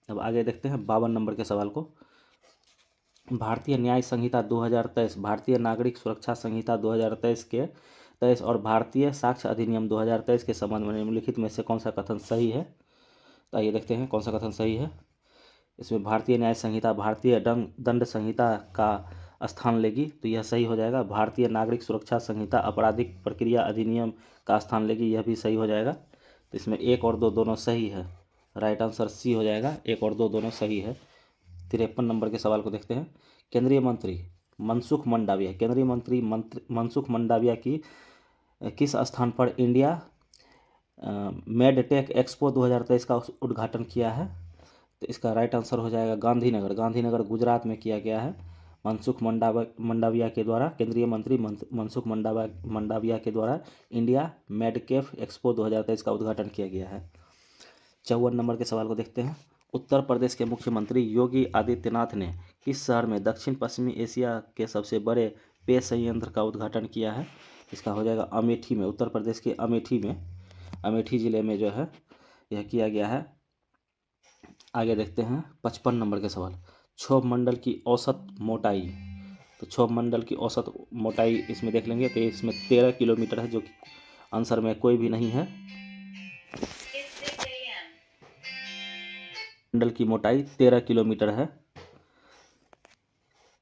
Speaker 1: अब आगे देखते हैं 52 नंबर के सवाल को। भारतीय न्याय संहिता 2023, भारतीय नागरिक सुरक्षा संहिता 2023 और भारतीय साक्ष्य अधिनियम 2023 के संबंध में निम्नलिखित में से कौन सा कथन सही है? तो आइए देखते हैं कौन सा कथन सही है। इसमें भारतीय न्याय संहिता भारतीय दंड संहिता का स्थान लेगी। तो यह सही हो जाएगा। भारतीय नागरिक सुरक्षा संहिता आपराधिक प्रक्रिया अधिनियम का स्थान लेगी। यह भी सही हो जाएगा। तो इसमें एक और दो दोनों सही है। राइट आंसर सी हो जाएगा। एक और दो दोनों सही है। 53 नंबर के सवाल को देखते हैं। केंद्रीय मंत्री मनसुख मंडाविया की किस स्थान पर इंडिया मेडटेक एक्सपो 2023 का उद्घाटन किया है? तो इसका राइट आंसर हो जाएगा गांधीनगर गुजरात में किया गया है। मनसुख मंडाविया के द्वारा, केंद्रीय मंत्री मनसुख मंडाविया के द्वारा इंडिया मेडकेफ एक्सपो 2023 का उद्घाटन किया गया है। 54 नंबर के सवाल को देखते हैं। उत्तर प्रदेश के मुख्यमंत्री योगी आदित्यनाथ ने किस शहर में दक्षिण पश्चिमी एशिया के सबसे बड़े पेय संयंत्र का उद्घाटन किया है? इसका हो जाएगा अमेठी में, उत्तर प्रदेश के अमेठी में, अमेठी जिले में जो है यह किया गया है। आगे देखते हैं 55 नंबर के सवाल। क्षोभ मंडल की औसत मोटाई, तो क्षोभ मंडल की औसत मोटाई इसमें देख लेंगे तो इसमें 13 किलोमीटर है, जो कि आंसर में कोई भी नहीं है। मंडल की मोटाई 13 किलोमीटर है,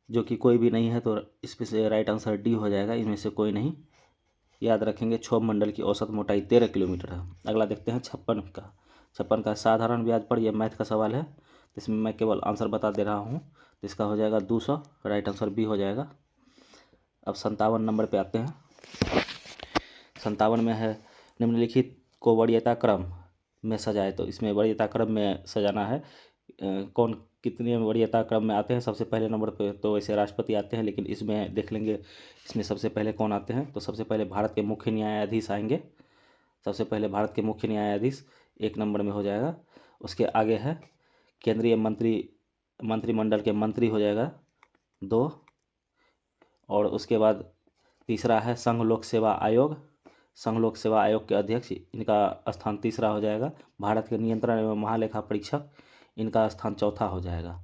Speaker 1: जो कि कोई भी नहीं है, तो इसमें से राइट आंसर डी हो जाएगा, इनमें से कोई नहीं। याद रखेंगे क्षोभ मंडल की औसत मोटाई 13 किलोमीटर है। अगला देखते हैं 56 का साधारण ब्याज पर, यह मैथ का सवाल है, तो इसमें मैं केवल आंसर बता दे रहा हूँ। तो इसका हो जाएगा 200, राइट आंसर बी हो जाएगा। अब 57 नंबर पे आते हैं। 57 में है निम्नलिखित को वरीयता क्रम में सजाए, तो इसमें वरीयता क्रम में सजाना है। कौन कितने वरीयता क्रम में आते हैं? सबसे पहले नंबर पे तो वैसे राष्ट्रपति आते हैं, लेकिन इसमें देख लेंगे इसमें सबसे पहले कौन आते हैं। तो सबसे पहले भारत के मुख्य न्यायाधीश आएंगे, सबसे पहले भारत के मुख्य न्यायाधीश 1 नंबर में हो जाएगा। उसके आगे है केंद्रीय मंत्रिमंडल के मंत्री हो जाएगा 2, और उसके बाद तीसरा है संघ लोक सेवा आयोग, संघ लोक सेवा आयोग के अध्यक्ष, इनका स्थान तीसरा हो जाएगा। भारत के नियंत्रण एवं महालेखा परीक्षक, इनका स्थान चौथा हो जाएगा।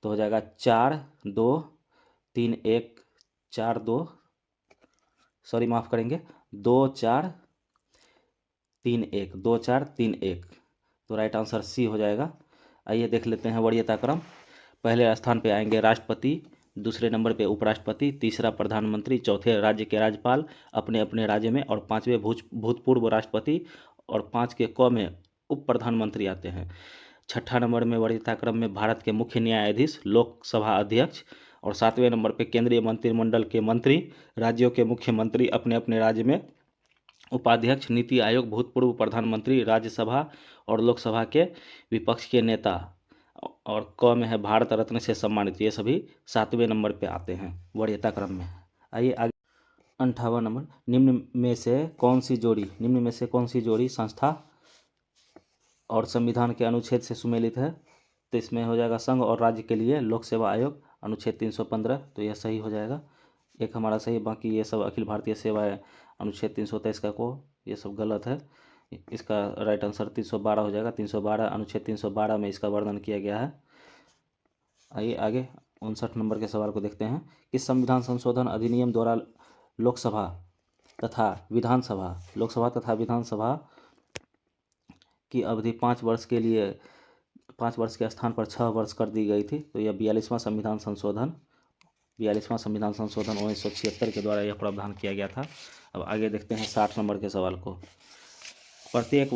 Speaker 1: तो हो जाएगा 4 2 3 1 4 2, सॉरी माफ़ करेंगे, 2 4 3 1, 2 4 3 1, तो राइट आंसर सी हो जाएगा। आइए देख लेते हैं वरीयता क्रम। पहले स्थान पे आएंगे राष्ट्रपति, दूसरे नंबर पे उपराष्ट्रपति, तीसरा प्रधानमंत्री, चौथे राज्य के राज्यपाल अपने अपने राज्य में, और 5वें भूतपूर्व राष्ट्रपति, और 5 के क में उप प्रधानमंत्री आते हैं। 6ठा नंबर में वरीयता क्रम में भारत के मुख्य न्यायाधीश, लोकसभा अध्यक्ष, और 7वें नंबर पे केंद्रीय मंत्रिमंडल के मंत्री, राज्यों के मुख्यमंत्री अपने अपने राज्य में, उपाध्यक्ष, नीति आयोग, भूतपूर्व प्रधानमंत्री, राज्यसभा और लोकसभा के विपक्ष के नेता, और क में है भारत रत्न से सम्मानित। ये सभी 7वें नंबर पे आते हैं वरीयता क्रम में। आइए आगे 58 नंबर। निम्न में से कौन सी जोड़ी संस्था और संविधान के अनुच्छेद से सुमेलित है? तो इसमें हो जाएगा संघ और राज्य के लिए लोक सेवा आयोग, अनुच्छेद 315, तो यह सही हो जाएगा। एक हमारा सही, बाकी ये सब अखिल भारतीय सेवाएं अनुच्छेद 323 का को ये सब गलत है। इसका राइट आंसर 312 हो जाएगा। 312 अनुच्छेद 312 में इसका वर्णन किया गया है। आइए आगे 59 नंबर के सवाल को देखते हैं। किस संविधान संशोधन अधिनियम द्वारा लोकसभा तथा विधानसभा की अवधि 5 वर्ष के लिए 5 वर्ष के स्थान पर 6 वर्ष कर दी गई थी? तो यह 42वां संविधान संशोधन 1976 के द्वारा यह प्रावधान किया गया था। अब आगे देखते हैं 60 नंबर के सवाल को। प्रत्येक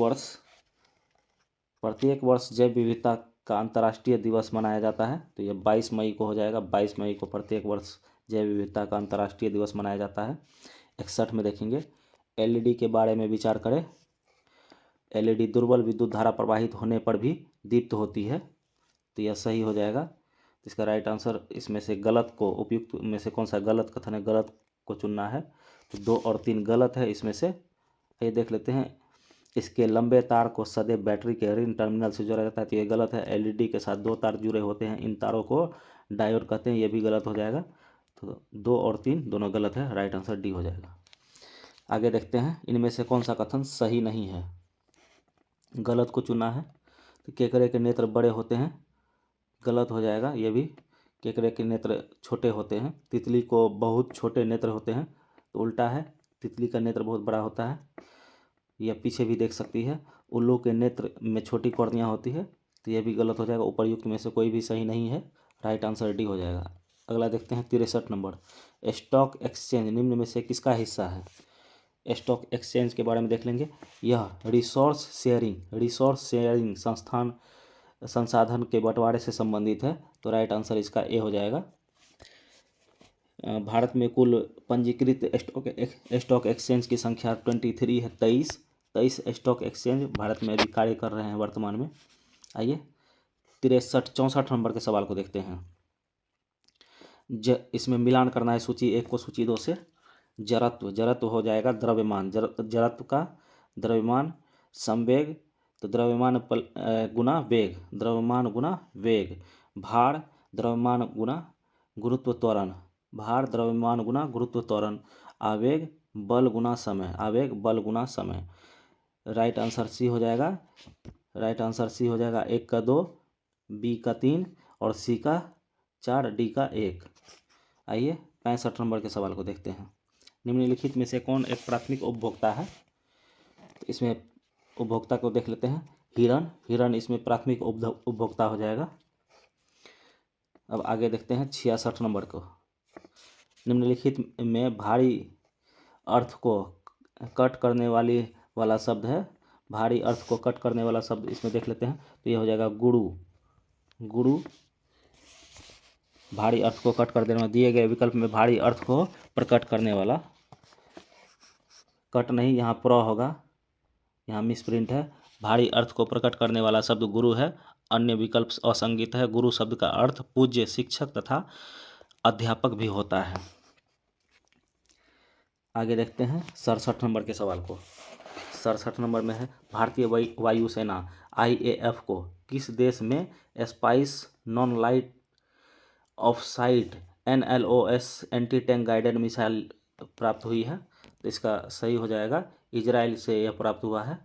Speaker 1: वर्ष जैव विविधता का अंतर्राष्ट्रीय दिवस मनाया जाता है, तो यह 22 मई को हो जाएगा। 22 मई को प्रत्येक वर्ष जैव विविधता का अंतर्राष्ट्रीय दिवस मनाया जाता है। 61 में देखेंगे एलईडी के बारे में विचार करें। एलईडी दुर्बल विद्युत धारा प्रवाहित होने पर भी दीप्त होती है, तो यह सही हो जाएगा। तो इसका राइट आंसर इसमें से गलत को, उपयुक्त में से कौन सा गलत कथन है, गलत को चुनना है। तो 2 और 3 गलत है इसमें से। ये देख लेते हैं, इसके लंबे तार को सदैव बैटरी के ऋण टर्मिनल से जोड़ा जाता है, तो ये गलत है। एलईडी के साथ 2 तार जुड़े होते हैं, इन तारों को डायोड कहते हैं, ये भी गलत हो जाएगा। तो 2 और 3 दोनों गलत है, राइट आंसर डी हो जाएगा। आगे देखते हैं इनमें से कौन सा कथन सही नहीं है, गलत को चुना है। तो केकड़े के नेत्र बड़े होते हैं, गलत हो जाएगा ये भी। केकड़े के नेत्र छोटे होते हैं। तितली को बहुत छोटे नेत्र होते हैं, तो उल्टा है, तितली का नेत्र बहुत बड़ा होता है। यह पीछे भी देख सकती है। उल्लू के नेत्र में छोटी कॉर्निया होती है, तो यह भी गलत हो जाएगा। उपर्युक्त में से कोई भी सही नहीं है, राइट आंसर डी हो जाएगा। अगला देखते हैं 63 नंबर। स्टॉक एक्सचेंज निम्न में से किसका हिस्सा है? स्टॉक एक्सचेंज के बारे में देख लेंगे। यह रिसोर्स शेयरिंग संसाधन के बंटवारे से संबंधित है, तो राइट आंसर इसका ए हो जाएगा। भारत में कुल पंजीकृत स्टॉक एक्सचेंज की संख्या 23 है। 23 स्टॉक एक्सचेंज भारत में अभी कार्य कर रहे हैं वर्तमान में। आइए 64 नंबर के सवाल को देखते हैं। इसमें मिलान करना है सूची 1 को सूची 2 से। जड़त्व, जड़त्व हो जाएगा द्रव्यमान, जड़त्व का द्रव्यमान। संवेग, तो द्रव्यमान गुना वेग, द्रव्यमान गुना वेग। भार, द्रव्यमान गुना गुरुत्व त्वरण, भार द्रव्यमान गुना गुरुत्व त्वरण। आवेग, बल गुना समय, आवेग बल गुना समय। राइट आंसर सी हो जाएगा। राइट आंसर सी हो जाएगा। 1 का 2, बी का 3 और सी का 4, डी का 1। आइए 65 नंबर के सवाल को देखते हैं। निम्नलिखित में से कौन एक प्राथमिक उपभोक्ता है? तो इसमें उपभोक्ता को देख लेते हैं। हिरण, हिरण इसमें प्राथमिक उपभोक्ता हो जाएगा। अब आगे देखते हैं 66 नंबर को। निम्नलिखित में भारी अर्थ को कट करने वाला शब्द है। भारी अर्थ को कट करने वाला शब्द इसमें देख लेते हैं। तो यह हो जाएगा गुरु, गुरु। भारी अर्थ को कट कर देना, दिए गए विकल्प में भारी अर्थ को प्रकट करने वाला, कट नहीं यहाँ प्र होगा, यहाँ मिसप्रिंट है। भारी अर्थ को प्रकट करने वाला शब्द गुरु है। अन्य विकल्प असंगत है। गुरु शब्द का अर्थ पूज्य, शिक्षक तथा अध्यापक भी होता है। आगे देखते हैं 67 नंबर के सवाल को। 67 नंबर में है भारतीय वायुसेना IAF को किस देश में spice non light of site NLOS anti tank guided missile प्राप्त हुई है? तो इसका सही हो जाएगा इजराइल से यह प्राप्त हुआ है।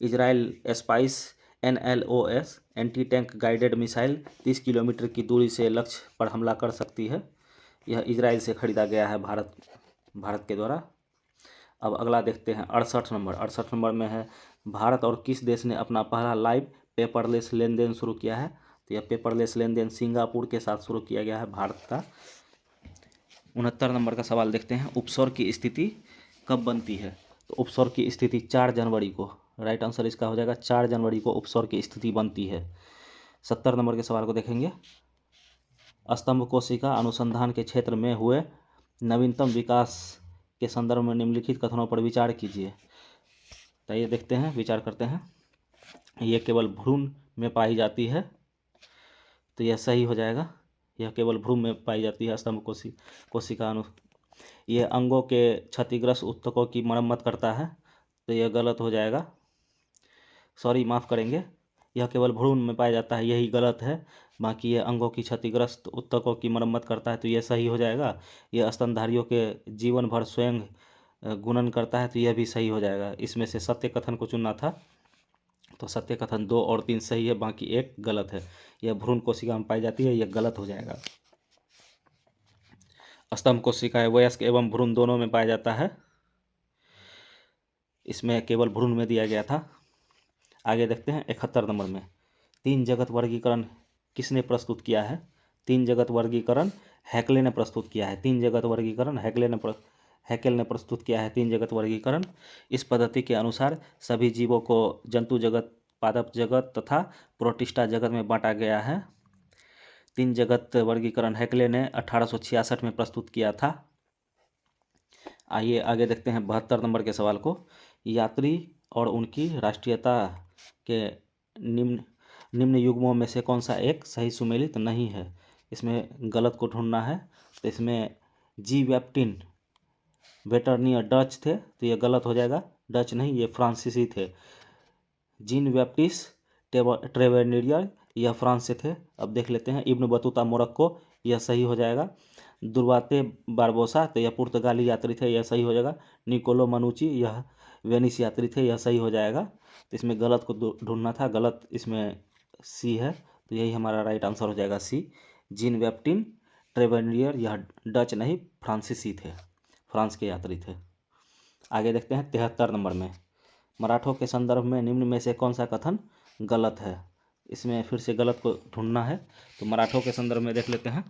Speaker 1: Israel spice NLOS anti tank guided missile 30 kilometre की दूरी से लक्ष्य पर हमला कर सकती है। यह इजराइल से खरीदा गया है भारत के द्वारा। अब अगला देखते हैं 68 नंबर। 68 नंबर में है भारत और किस देश ने अपना पहला लाइव पेपरलेस लेन देन शुरू किया है? तो यह पेपरलेस लेन देन सिंगापुर के साथ शुरू किया गया है भारत का। 69 नंबर का सवाल देखते हैं। उपसर्ग की स्थिति कब बनती है? तो उपसर्ग की स्थिति 4 जनवरी को। राइट आंसर इसका हो जाएगा 4 जनवरी को उपसर्ग की स्थिति बनती है। 70 नंबर के सवाल को देखेंगे। स्तंभ कोशिका अनुसंधान के क्षेत्र में हुए नवीनतम विकास के संदर्भ में निम्नलिखित कथनों पर विचार कीजिए। तो ये देखते हैं, विचार करते हैं। ये केवल भ्रूण में पाई जाती है, तो यह सही हो जाएगा। यह केवल भ्रूण में पाई जाती है स्तंभ कोशिका यह अंगों के क्षतिग्रस्त ऊतकों की मरम्मत करता है, तो यह गलत हो जाएगा। सॉरी, माफ़ करेंगे, यह केवल भ्रूण में पाया जाता है, यही गलत है। बाकी यह अंगों की क्षतिग्रस्त ऊतकों की मरम्मत करता है, तो यह सही हो जाएगा। यह स्तनधारियों के जीवन भर स्वयं गुणन करता है, तो यह भी सही हो जाएगा। इसमें से सत्य कथन को चुनना था, तो सत्य कथन 2 और 3 सही है, बाकी 1 गलत है। यह भ्रूण कोशिका में पाई जाती है, यह गलत हो जाएगा। स्तंभ कोशिकाएं वयस्क एवं भ्रूण दोनों में पाया जाता है, इसमें केवल भ्रूण में दिया गया था। आगे देखते हैं 71 नंबर में। 3 जगत वर्गीकरण किसने प्रस्तुत किया है? 3 जगत वर्गीकरण हैकेले ने प्रस्तुत किया है। 3 जगत वर्गीकरण हैकेल ने प्रस्तुत किया है। 3 जगत वर्गीकरण। इस पद्धति के अनुसार सभी जीवों को जंतु जगत, पादप जगत तथा प्रोटिस्टा जगत में बांटा गया है। 3 जगत वर्गीकरण हैकेले ने 1866 में प्रस्तुत किया था। आइए आगे देखते हैं 72 नंबर के सवाल को। यात्री और उनकी राष्ट्रीयता के निम्न युग्मों में से कौन सा एक सही सुमेलित नहीं है? इसमें गलत को ढूंढना है। तो इसमें जी वेप्टिन वेटरनियर डच थे, तो यह गलत हो जाएगा। डच नहीं, ये फ्रांसीसी थे। जीन बैप्टिस्ट ट्रेवेनियर यह फ्रांस से थे। अब देख लेते हैं इब्न बतूता मोरक्को, यह सही हो जाएगा। दुर्वाते बारबोसा, तो यह पुर्तगाली यात्री थे, यह सही हो जाएगा। निकोलो मनुची यह वेनिस यात्री थे, यह सही हो जाएगा। तो इसमें गलत को ढूंढना था, गलत इसमें सी है, तो यही हमारा राइट आंसर हो जाएगा सी। जीन वेप्टिन ट्रेवेनियर यह डच नहीं फ्रांसीसी थे, फ्रांस के यात्री थे। आगे देखते हैं 73 नंबर में। मराठों के संदर्भ में निम्न में से कौन सा कथन गलत है? इसमें फिर से गलत को ढूंढना है। तो मराठों के संदर्भ में देख लेते हैं।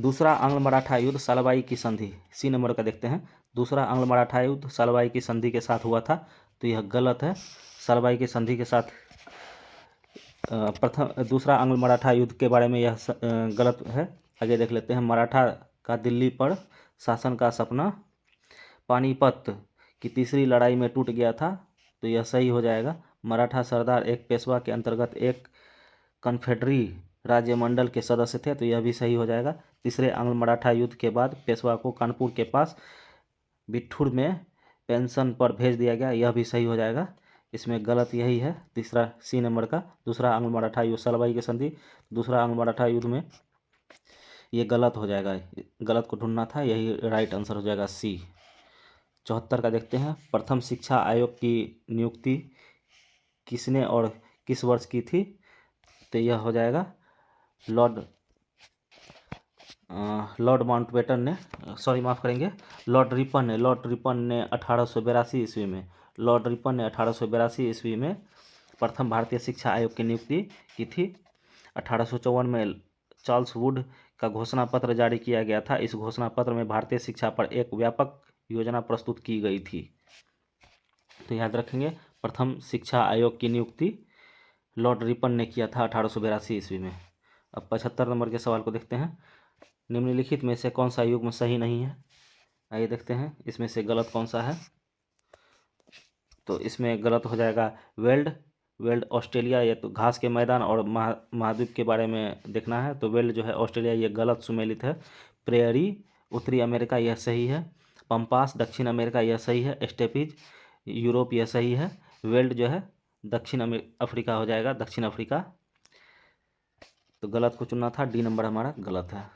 Speaker 1: दूसरा आंग्ल मराठा युद्ध सलवाई की संधि, सी नंबर का देखते हैं। दूसरा आंग्ल मराठा युद्ध सलवाई की संधि के साथ हुआ था, तो यह गलत है। सलवाई की संधि के साथ दूसरा आंग्ल मराठा युद्ध के बारे में यह गलत है। आगे देख लेते हैं। मराठा का दिल्ली पर शासन का सपना पानीपत की तीसरी लड़ाई में टूट गया था, तो यह सही हो जाएगा। मराठा सरदार एक पेशवा के अंतर्गत एक कन्फेडरी राज्यमंडल के सदस्य थे, तो यह भी सही हो जाएगा। तीसरे आंग्ल मराठा युद्ध के बाद पेशवा को कानपुर के पास बिठूर में पेंशन पर भेज दिया गया, यह भी सही हो जाएगा। इसमें गलत यही है, तीसरा सी नंबर का। दूसरा आंग्ल मराठा युद्ध, सलवाई की संधि, दूसरा आंग्ल मराठा युद्ध में ये गलत हो जाएगा, गलत को ढूंढना था, यही राइट आंसर हो जाएगा सी। 74 का देखते हैं। प्रथम शिक्षा आयोग की नियुक्ति किसने और किस वर्ष की थी? तो यह हो जाएगा लॉर्ड माउंटबेटन ने, सॉरी माफ़ करेंगे, लॉर्ड रिपन ने 1882 ईस्वी में, लॉर्ड रिपन ने 1882 ईस्वी में प्रथम भारतीय शिक्षा आयोग की नियुक्ति की थी। 1854 में चार्ल्स वुड का घोषणा पत्र जारी किया गया था। इस घोषणा पत्र में भारतीय शिक्षा पर एक व्यापक योजना प्रस्तुत की गई थी। तो याद रखेंगे, प्रथम शिक्षा आयोग की नियुक्ति लॉर्ड रिपन ने किया था 1882 ईस्वी में। अब 75 नंबर के सवाल को देखते हैं। निम्नलिखित में से कौन सा युग्म सही नहीं है? आइए देखते हैं इसमें से गलत कौन सा है। तो इसमें गलत हो जाएगा वेल्ड ऑस्ट्रेलिया। ये तो घास के मैदान और महाद्वीप के बारे में देखना है, तो वेल्ड जो है ऑस्ट्रेलिया, ये गलत सुमेलित है। प्रेयरी उत्तरी अमेरिका, यह सही है। पंपास दक्षिण अमेरिका, यह सही है। स्टेपीज यूरोप, यह सही है। वेल्ड जो है दक्षिण अफ्रीका हो जाएगा, दक्षिण अफ्रीका। तो गलत को चुनना था, डी नंबर हमारा गलत है।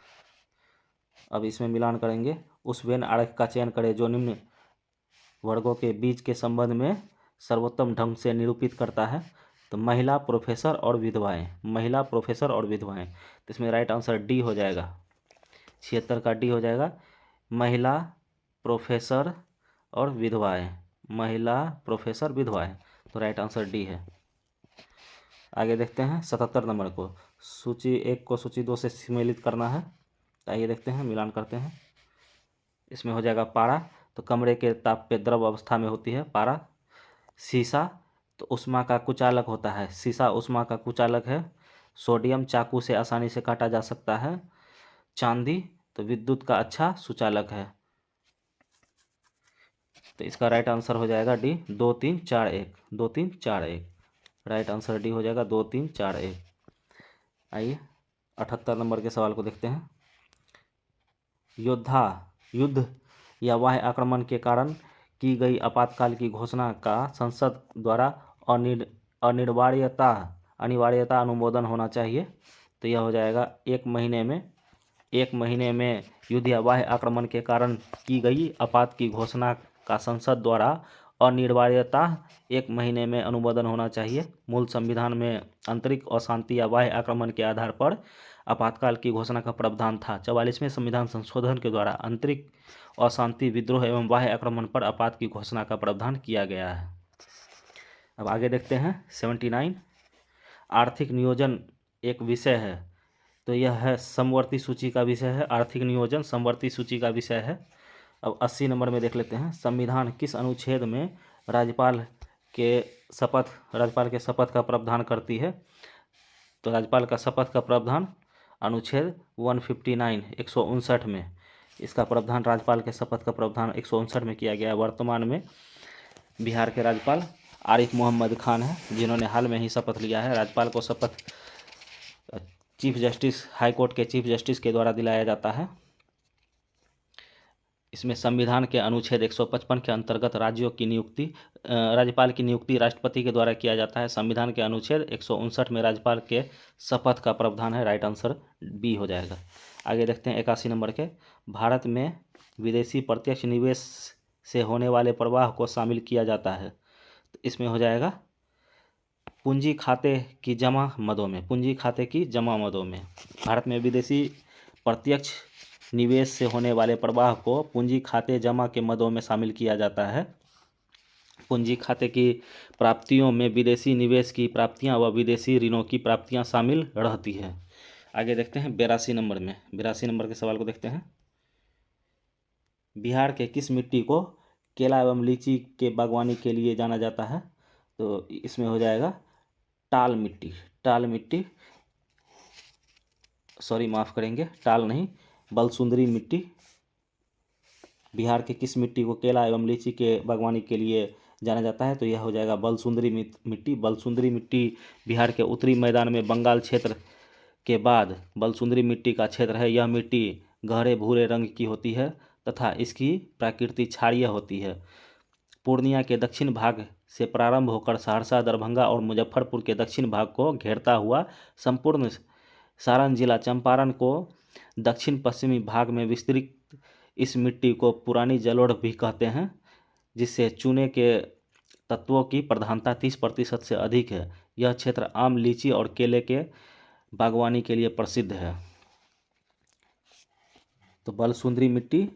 Speaker 1: अब इसमें मिलान करेंगे। उस वेन आरेख का चयन करें जो निम्न वर्गों के बीच के संबंध में सर्वोत्तम ढंग से निरूपित करता है। तो महिला, प्रोफेसर और विधवाएं, महिला, प्रोफेसर और विधवाएं। तो इसमें राइट आंसर डी हो जाएगा, 76 का डी हो जाएगा। महिला, प्रोफेसर और विधवाएं, महिला, प्रोफेसर, विधवाएं। तो राइट आंसर डी है। आगे देखते हैं 77 नंबर को। सूची 1 को सूची 2 से सम्मिलित करना है। आइए देखते हैं, मिलान करते हैं। इसमें हो जाएगा पारा, तो कमरे के ताप पे द्रव अवस्था में होती है पारा। सीसा, तो उष्मा का कुचालक होता है, सीसा उष्मा का कुचालक है। सोडियम, चाकू से आसानी से काटा जा सकता है। चांदी, तो विद्युत का अच्छा सुचालक है। तो इसका राइट आंसर हो जाएगा डी, 2 3 4 1, 2 3 4 1। राइट आंसर डी हो जाएगा 2 3 4 1। आइए 78 नंबर के सवाल को देखते हैं। युद्ध या बाह्य आक्रमण के कारण की गई आपातकाल की घोषणा का संसद द्वारा अनिवार्यता अनुमोदन होना चाहिए। तो यह हो जाएगा 1 महीने में युद्ध या बाह्य आक्रमण के कारण की गई आपात की घोषणा का संसद द्वारा अनिवार्यता 1 महीने में अनुमोदन होना चाहिए। मूल संविधान में आंतरिक अशांति या बाह्य आक्रमण के आधार पर आपातकाल की घोषणा का प्रावधान था। 44वें संविधान संशोधन के द्वारा आंतरिक अशांति, विद्रोह एवं बाह्य आक्रमण पर आपात की घोषणा का प्रावधान किया गया है। अब आगे देखते हैं 79। आर्थिक नियोजन एक विषय है, तो यह है समवर्ती सूची का विषय है। आर्थिक नियोजन समवर्ती सूची का विषय है। अब 80 नंबर में देख लेते हैं। संविधान किस अनुच्छेद में राज्यपाल के शपथ का प्रावधान करती है? तो राज्यपाल का शपथ का प्रावधान अनुच्छेद 159 159 में, इसका प्रावधान राज्यपाल के शपथ का प्रावधान 159 में किया गया है। वर्तमान में बिहार के राज्यपाल आरिफ मोहम्मद खान हैं, जिन्होंने हाल में ही शपथ लिया है। राज्यपाल को शपथ चीफ जस्टिस, हाई कोर्ट के चीफ जस्टिस के द्वारा दिलाया जाता है। इसमें संविधान के अनुच्छेद 155 के अंतर्गत राज्यपाल की नियुक्ति राष्ट्रपति के द्वारा किया जाता है। संविधान के अनुच्छेद 159 में राज्यपाल के शपथ का प्रावधान है। राइट आंसर बी हो जाएगा। आगे देखते हैं 81 नंबर के। भारत में विदेशी प्रत्यक्ष निवेश से होने वाले प्रवाह को शामिल किया जाता है। तो इसमें हो जाएगा पूंजी खाते की जमा मदों में, पूंजी खाते की जमा मदों में। भारत में विदेशी प्रत्यक्ष निवेश से होने वाले प्रवाह को पूंजी खाते जमा के मदों में शामिल किया जाता है। पूंजी खाते की प्राप्तियों में विदेशी निवेश की प्राप्तियां व विदेशी ऋणों की प्राप्तियां शामिल रहती है। आगे देखते हैं 82 नंबर में। 82 नंबर के सवाल को देखते हैं। बिहार के किस मिट्टी को केला एवं लीची के बागवानी के लिए जाना जाता है? तो इसमें हो जाएगा टाल मिट्टी, सॉरी माफ़ करेंगे, टाल नहीं, बलसुंदरी मिट्टी। बिहार के किस मिट्टी को केला एवं लीची के बागवानी के लिए जाना जाता है? तो यह हो जाएगा बलसुंदरी मिट्टी। बलसुंदरी मिट्टी बिहार के उत्तरी मैदान में बंगाल क्षेत्र के बाद बलसुंदरी मिट्टी का क्षेत्र है। यह मिट्टी गहरे भूरे रंग की होती है तथा इसकी प्रकृति क्षारीय होती है। पूर्णिया के दक्षिण भाग से प्रारंभ होकर सहरसा, दरभंगा और मुजफ्फरपुर के दक्षिण भाग को घेरता हुआ संपूर्ण सारण जिला चंपारण को दक्षिण पश्चिमी भाग में विस्तृत इस मिट्टी को पुरानी जलोढ़ भी कहते हैं, जिससे चूने के तत्वों की प्रधानता 30% से अधिक है। यह क्षेत्र आम, लीची और केले के बागवानी के लिए प्रसिद्ध है। तो बलसुंदरी मिट्टी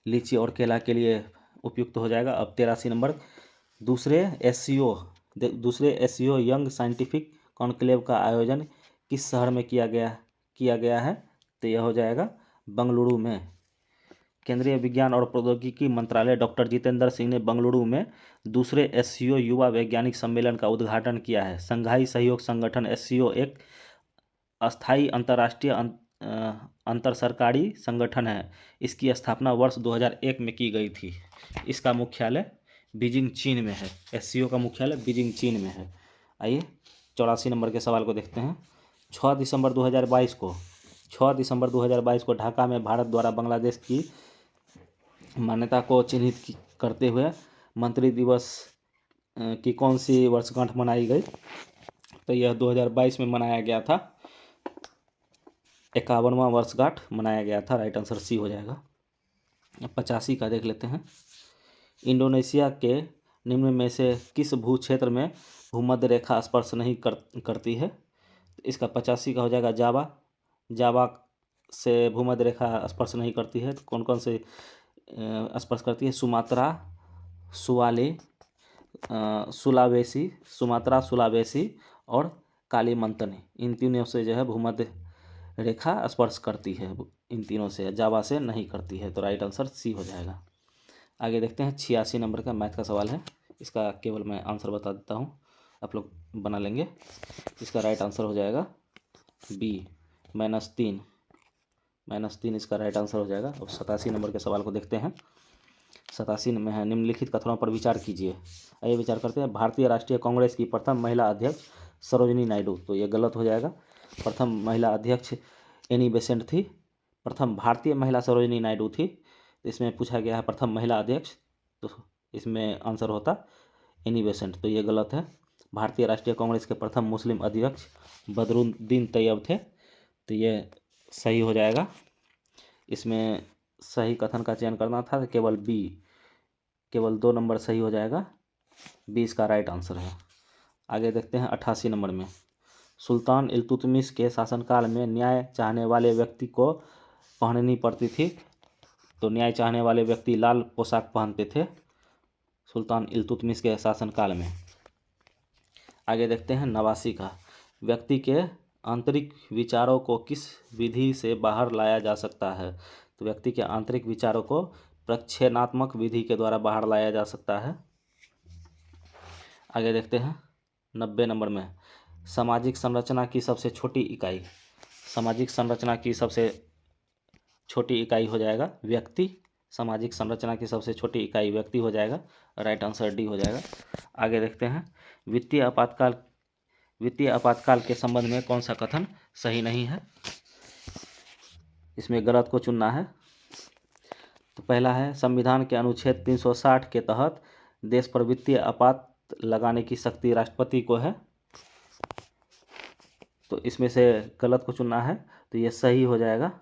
Speaker 1: लीची और केला के लिए उपयुक्त हो जाएगा। अब 83 नंबर, दूसरे एससीओ यंग साइंटिफिक कॉन्क्लेव का आयोजन किस शहर में किया गया है? तो यह हो जाएगा बंगलुरु में। केंद्रीय विज्ञान और प्रौद्योगिकी मंत्रालय डॉक्टर जितेंद्र सिंह ने बंगलुरु में दूसरे एससीओ युवा वैज्ञानिक सम्मेलन का उद्घाटन किया है। संघाई सहयोग संगठन एससीओ एक अस्थायी अंतर्राष्ट्रीय अंतर सरकारी संगठन है। इसकी स्थापना वर्ष 2001 में की गई थी। इसका मुख्यालय बीजिंग, चीन में है। एससीओ का मुख्यालय बीजिंग, चीन में है। आइए 84 नंबर के सवाल को देखते हैं। 6 दिसंबर 2022 को ढाका में भारत द्वारा बांग्लादेश की मान्यता को चिन्हित करते हुए मंत्री दिवस की कौन सी वर्षगांठ मनाई गई? तो यह 2022 में मनाया गया था। 51वां वर्षगांठ मनाया गया था। राइट आंसर सी हो जाएगा। 85 का देख लेते हैं। इंडोनेशिया के निम्न में से किस भू क्षेत्र में भूमध्य रेखा स्पर्श नहीं करती है? तो इसका 85 का हो जाएगा जावा से भूमध्य रेखा स्पर्श नहीं करती है। तो कौन कौन से स्पर्श करती है? सुमात्रा, सुलावेसी और कालीमंतन। इन तीनों से जो है भूमध्य रेखा स्पर्श करती है। इन तीनों से, जावा से नहीं करती है। तो राइट आंसर सी हो जाएगा। आगे देखते हैं। 86 नंबर का मैथ का सवाल है। इसका केवल मैं आंसर बता देता हूँ, आप लोग बना लेंगे। इसका राइट आंसर हो जाएगा बी, -3 इसका राइट आंसर हो जाएगा। अब 87 नंबर के सवाल को देखते हैं। 87 में है, निम्नलिखित कथनों पर विचार कीजिए। आइए विचार करते हैं। भारतीय राष्ट्रीय कांग्रेस की प्रथम महिला अध्यक्ष सरोजिनी नायडू। तो ये गलत हो जाएगा। प्रथम महिला अध्यक्ष एनी बेसेंट थी। प्रथम भारतीय महिला सरोजिनी नायडू थी। इसमें पूछा गया है प्रथम महिला अध्यक्ष, तो इसमें आंसर होता एनी बेसेंट। तो ये गलत है। भारतीय राष्ट्रीय कांग्रेस के प्रथम मुस्लिम अध्यक्ष बदरुद्दीन तैयब थे। तो ये सही हो जाएगा। इसमें सही कथन का चयन करना था, तो केवल 2 नंबर सही हो जाएगा। 20 का राइट आंसर है। आगे देखते हैं 88 नंबर में। सुल्तान इल्तुतमिश के शासनकाल में न्याय चाहने वाले व्यक्ति को पहननी पड़ती थी। तो न्याय चाहने वाले व्यक्ति लाल पोशाक पहनते थे सुल्तान इल्तुतमिश के शासनकाल में। आगे देखते हैं 89 का। व्यक्ति के आंतरिक विचारों को किस विधि से बाहर लाया जा सकता है? तो व्यक्ति के आंतरिक विचारों को प्रक्षेपणात्मक विधि के द्वारा बाहर लाया जा सकता है। आगे देखते हैं 90 नंबर में। सामाजिक संरचना की सबसे छोटी इकाई। सामाजिक संरचना की सबसे छोटी इकाई हो जाएगा व्यक्ति। सामाजिक संरचना की सबसे छोटी इकाई व्यक्ति हो जाएगा। राइट आंसर डी हो जाएगा। आगे देखते हैं। वित्तीय आपातकाल के संबंध में कौन सा कथन सही नहीं है? इसमें गलत को चुनना है। तो पहला है, संविधान के अनुच्छेद 360 के तहत देश पर वित्तीय आपात लगाने की शक्ति राष्ट्रपति को है। तो इसमें से गलत को चुनना है। तो ये सही हो जाएगा।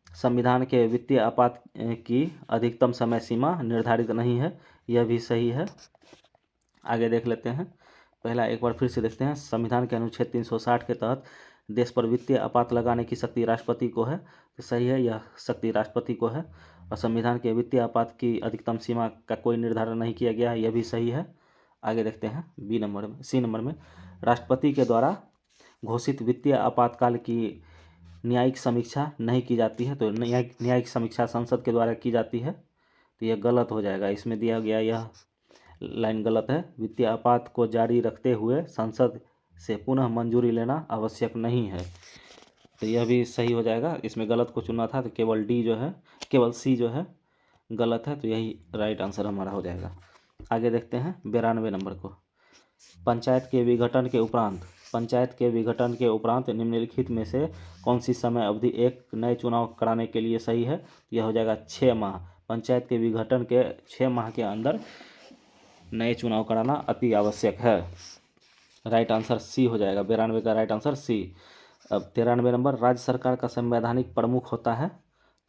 Speaker 1: संविधान के वित्तीय आपात की अधिकतम समय सीमा निर्धारित नहीं है। यह भी सही है। आगे देख लेते हैं। पहला एक बार फिर से देखते हैं। संविधान के अनुच्छेद 360 के तहत देश पर वित्तीय आपात लगाने की शक्ति राष्ट्रपति को है। तो सही है, यह शक्ति राष्ट्रपति को है। और संविधान के वित्तीय आपात की अधिकतम सीमा का कोई निर्धारण नहीं किया गया है। यह भी सही है। आगे देखते हैं सी नंबर में। राष्ट्रपति के द्वारा घोषित वित्तीय आपातकाल की न्यायिक समीक्षा नहीं की जाती है। तो न्यायिक समीक्षा संसद के द्वारा की जाती है। तो यह गलत हो जाएगा। इसमें दिया गया यह लाइन गलत है। वित्तीय आपात को जारी रखते हुए संसद से पुनः मंजूरी लेना आवश्यक नहीं है। तो यह भी सही हो जाएगा। इसमें गलत को चुनना था। तो केवल सी जो है गलत है। तो यही राइट आंसर हमारा हो जाएगा। आगे देखते हैं 92 नंबर को। पंचायत के विघटन के उपरांत पंचायत के विघटन के उपरांत निम्नलिखित में से कौन सी समय अवधि एक नए चुनाव कराने के लिए सही है? यह हो जाएगा 6 माह। पंचायत के विघटन के 6 माह के अंदर नए चुनाव कराना अति आवश्यक है। राइट आंसर सी हो जाएगा। 92 का राइट आंसर सी। अब 93 नंबर, राज्य सरकार का संवैधानिक प्रमुख होता है?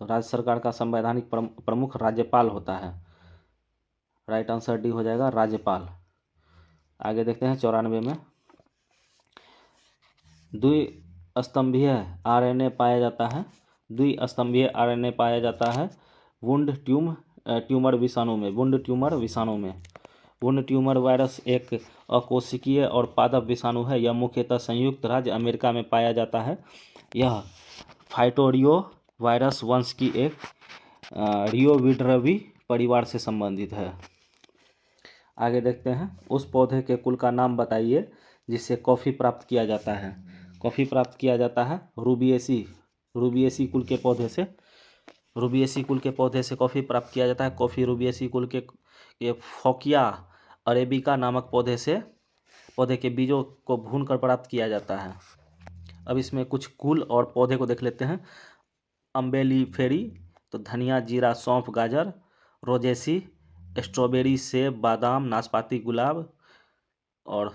Speaker 1: तो राज्य सरकार का संवैधानिक प्रमुख राज्यपाल होता है। राइट आंसर डी हो जाएगा, राज्यपाल। आगे देखते हैं 94 में, द्विस्तंभीय आरएनए पाया जाता है? द्विस्तंभीय आरएनए पाया जाता है वुंड ट्यूमर विषाणु में। वुंड ट्यूमर विषाणु में। वुंड ट्यूमर वायरस एक अकोशिकीय और पादप विषाणु है। यह मुख्यतः संयुक्त राज्य अमेरिका में पाया जाता है। यह फाइटोरियो वायरस वंश की एक रियोविड्रवी परिवार से संबंधित है। आगे देखते हैं, उस पौधे के कुल का नाम बताइए जिससे कॉफ़ी प्राप्त किया जाता है। कॉफ़ी प्राप्त किया जाता है रूबिएसी कुल के पौधे से। रूबिएसी कुल के पौधे से कॉफ़ी प्राप्त किया जाता है। कॉफ़ी रूबिएसी कुल के फोकिया अरेबिका नामक पौधे के बीजों को भूनकर प्राप्त किया जाता है। अब इसमें कुछ कुल और पौधे को देख लेते हैं। अम्बेलीफेरी, तो धनिया, जीरा, सौंफ, गाजर। रोजेसी, स्ट्रॉबेरी, सेब, बादाम, नाशपाती, गुलाब। और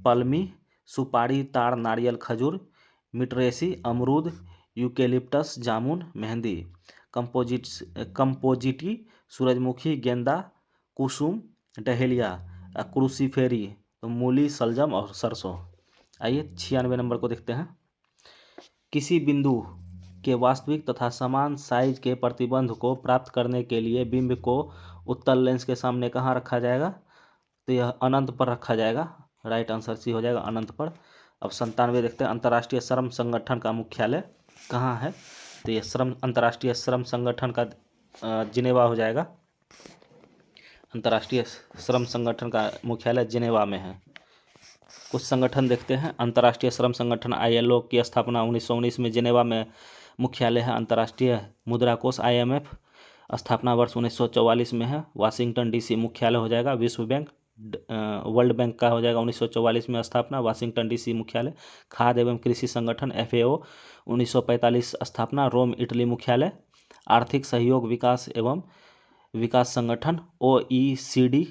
Speaker 1: पल्मी, सुपारी, ताड़, नारियल, खजूर। मिटरेसी, अमरूद, यूकेलिप्टस, जामुन, मेहंदी। कंपोजिटी, सूरजमुखी, गेंदा, कुसुम, डहेलिया। क्रूसीफेरी, तो मूली, सलजम और सरसों। आइए 96 नंबर को देखते हैं। किसी बिंदु के वास्तविक तथा समान साइज के प्रतिबंध को प्राप्त करने के लिए बिंब को उत्तल लेंस के सामने कहाँ रखा जाएगा? तो यह अनंत पर रखा जाएगा। राइट आंसर सी हो जाएगा, अनंत पर। अब 97 देखते हैं, अंतर्राष्ट्रीय श्रम संगठन का मुख्यालय कहाँ है? तो यह अंतर्राष्ट्रीय श्रम संगठन का जिनेवा हो जाएगा। अंतर्राष्ट्रीय श्रम संगठन का मुख्यालय जिनेवा में है। कुछ संगठन देखते हैं। अंतर्राष्ट्रीय श्रम संगठन ILO की स्थापना 1919 में जिनेवा में मुख्यालय है। अंतर्राष्ट्रीय मुद्रा कोष IMF स्थापना वर्ष 1944 में है। वाशिंगटन DC मुख्यालय हो जाएगा। विश्व बैंक वर्ल्ड बैंक का हो जाएगा 1944 में स्थापना, वाशिंगटन DC मुख्यालय। खाद्य एवं कृषि संगठन FAO 1945 स्थापना, रोम इटली मुख्यालय। आर्थिक सहयोग विकास संगठन OECD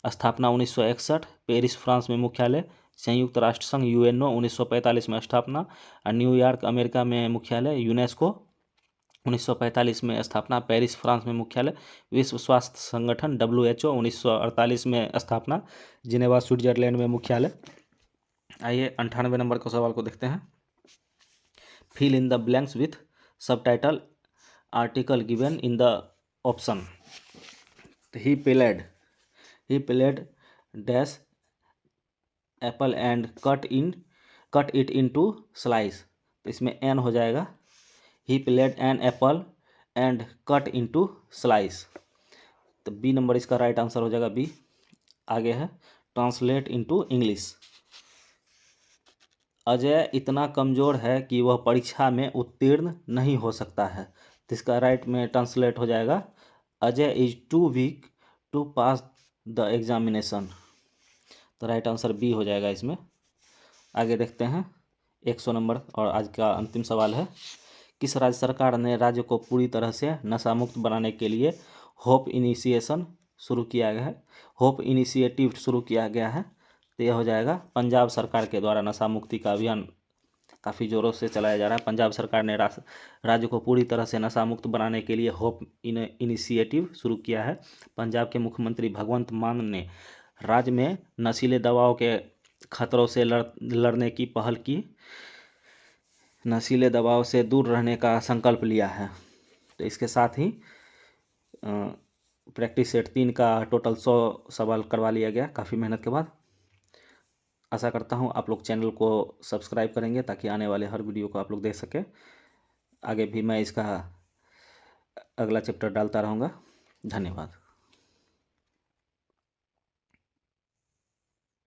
Speaker 1: स्थापना 1961, पेरिस फ्रांस में मुख्यालय। संयुक्त राष्ट्र संघ UNO 1945 में स्थापना। न्यूयॉर्क अमेरिका में मुख्यालय। यूनेस्को 1945 में स्थापना, पेरिस फ्रांस में मुख्यालय। विश्व स्वास्थ्य संगठन WHO 1948 में स्थापना, जिनेवा स्विट्जरलैंड में मुख्यालय। आइए 98 नंबर के सवाल को देखते हैं। Fill in the blanks with subtitle article given in the option. He played dash apple and cut it into slice. तो इसमें एन हो जाएगा। He played an apple and cut into slice. तो बी नंबर इसका right answer हो जाएगा, B. आगे है, ट्रांसलेट इनटू इंग्लिश। अजय इतना कमज़ोर है कि वह परीक्षा में उत्तीर्ण नहीं हो सकता है। तो इसका राइट में ट्रांसलेट हो जाएगा, Ajay is too weak to pass the examination. तो राइट आंसर बी हो जाएगा इसमें। आगे देखते हैं 100 नंबर और आज का अंतिम सवाल है। किस राज्य सरकार ने राज्य को पूरी तरह से नशा मुक्त बनाने के लिए होप इनिशिएटिव शुरू किया गया है? तो यह हो जाएगा पंजाब सरकार के द्वारा नशा मुक्ति का अभियान काफ़ी ज़ोरों से चलाया जा रहा है। पंजाब सरकार ने राज्य को पूरी तरह से नशा मुक्त बनाने के लिए होप इनिशिएटिव शुरू किया है। पंजाब के मुख्यमंत्री भगवंत मान ने राज्य में नशीले दवाओं के खतरों से लड़ने की पहल की, नशीले दवाओं से दूर रहने का संकल्प लिया है। तो इसके साथ ही प्रैक्टिस सेट 3 का टोटल 100 सवाल करवा लिया गया काफ़ी मेहनत के बाद। आशा करता हूँ आप लोग चैनल को सब्सक्राइब करेंगे ताकि आने वाले हर वीडियो को आप लोग देख सकें। आगे भी मैं इसका अगला चैप्टर डालता रहूँगा। धन्यवाद।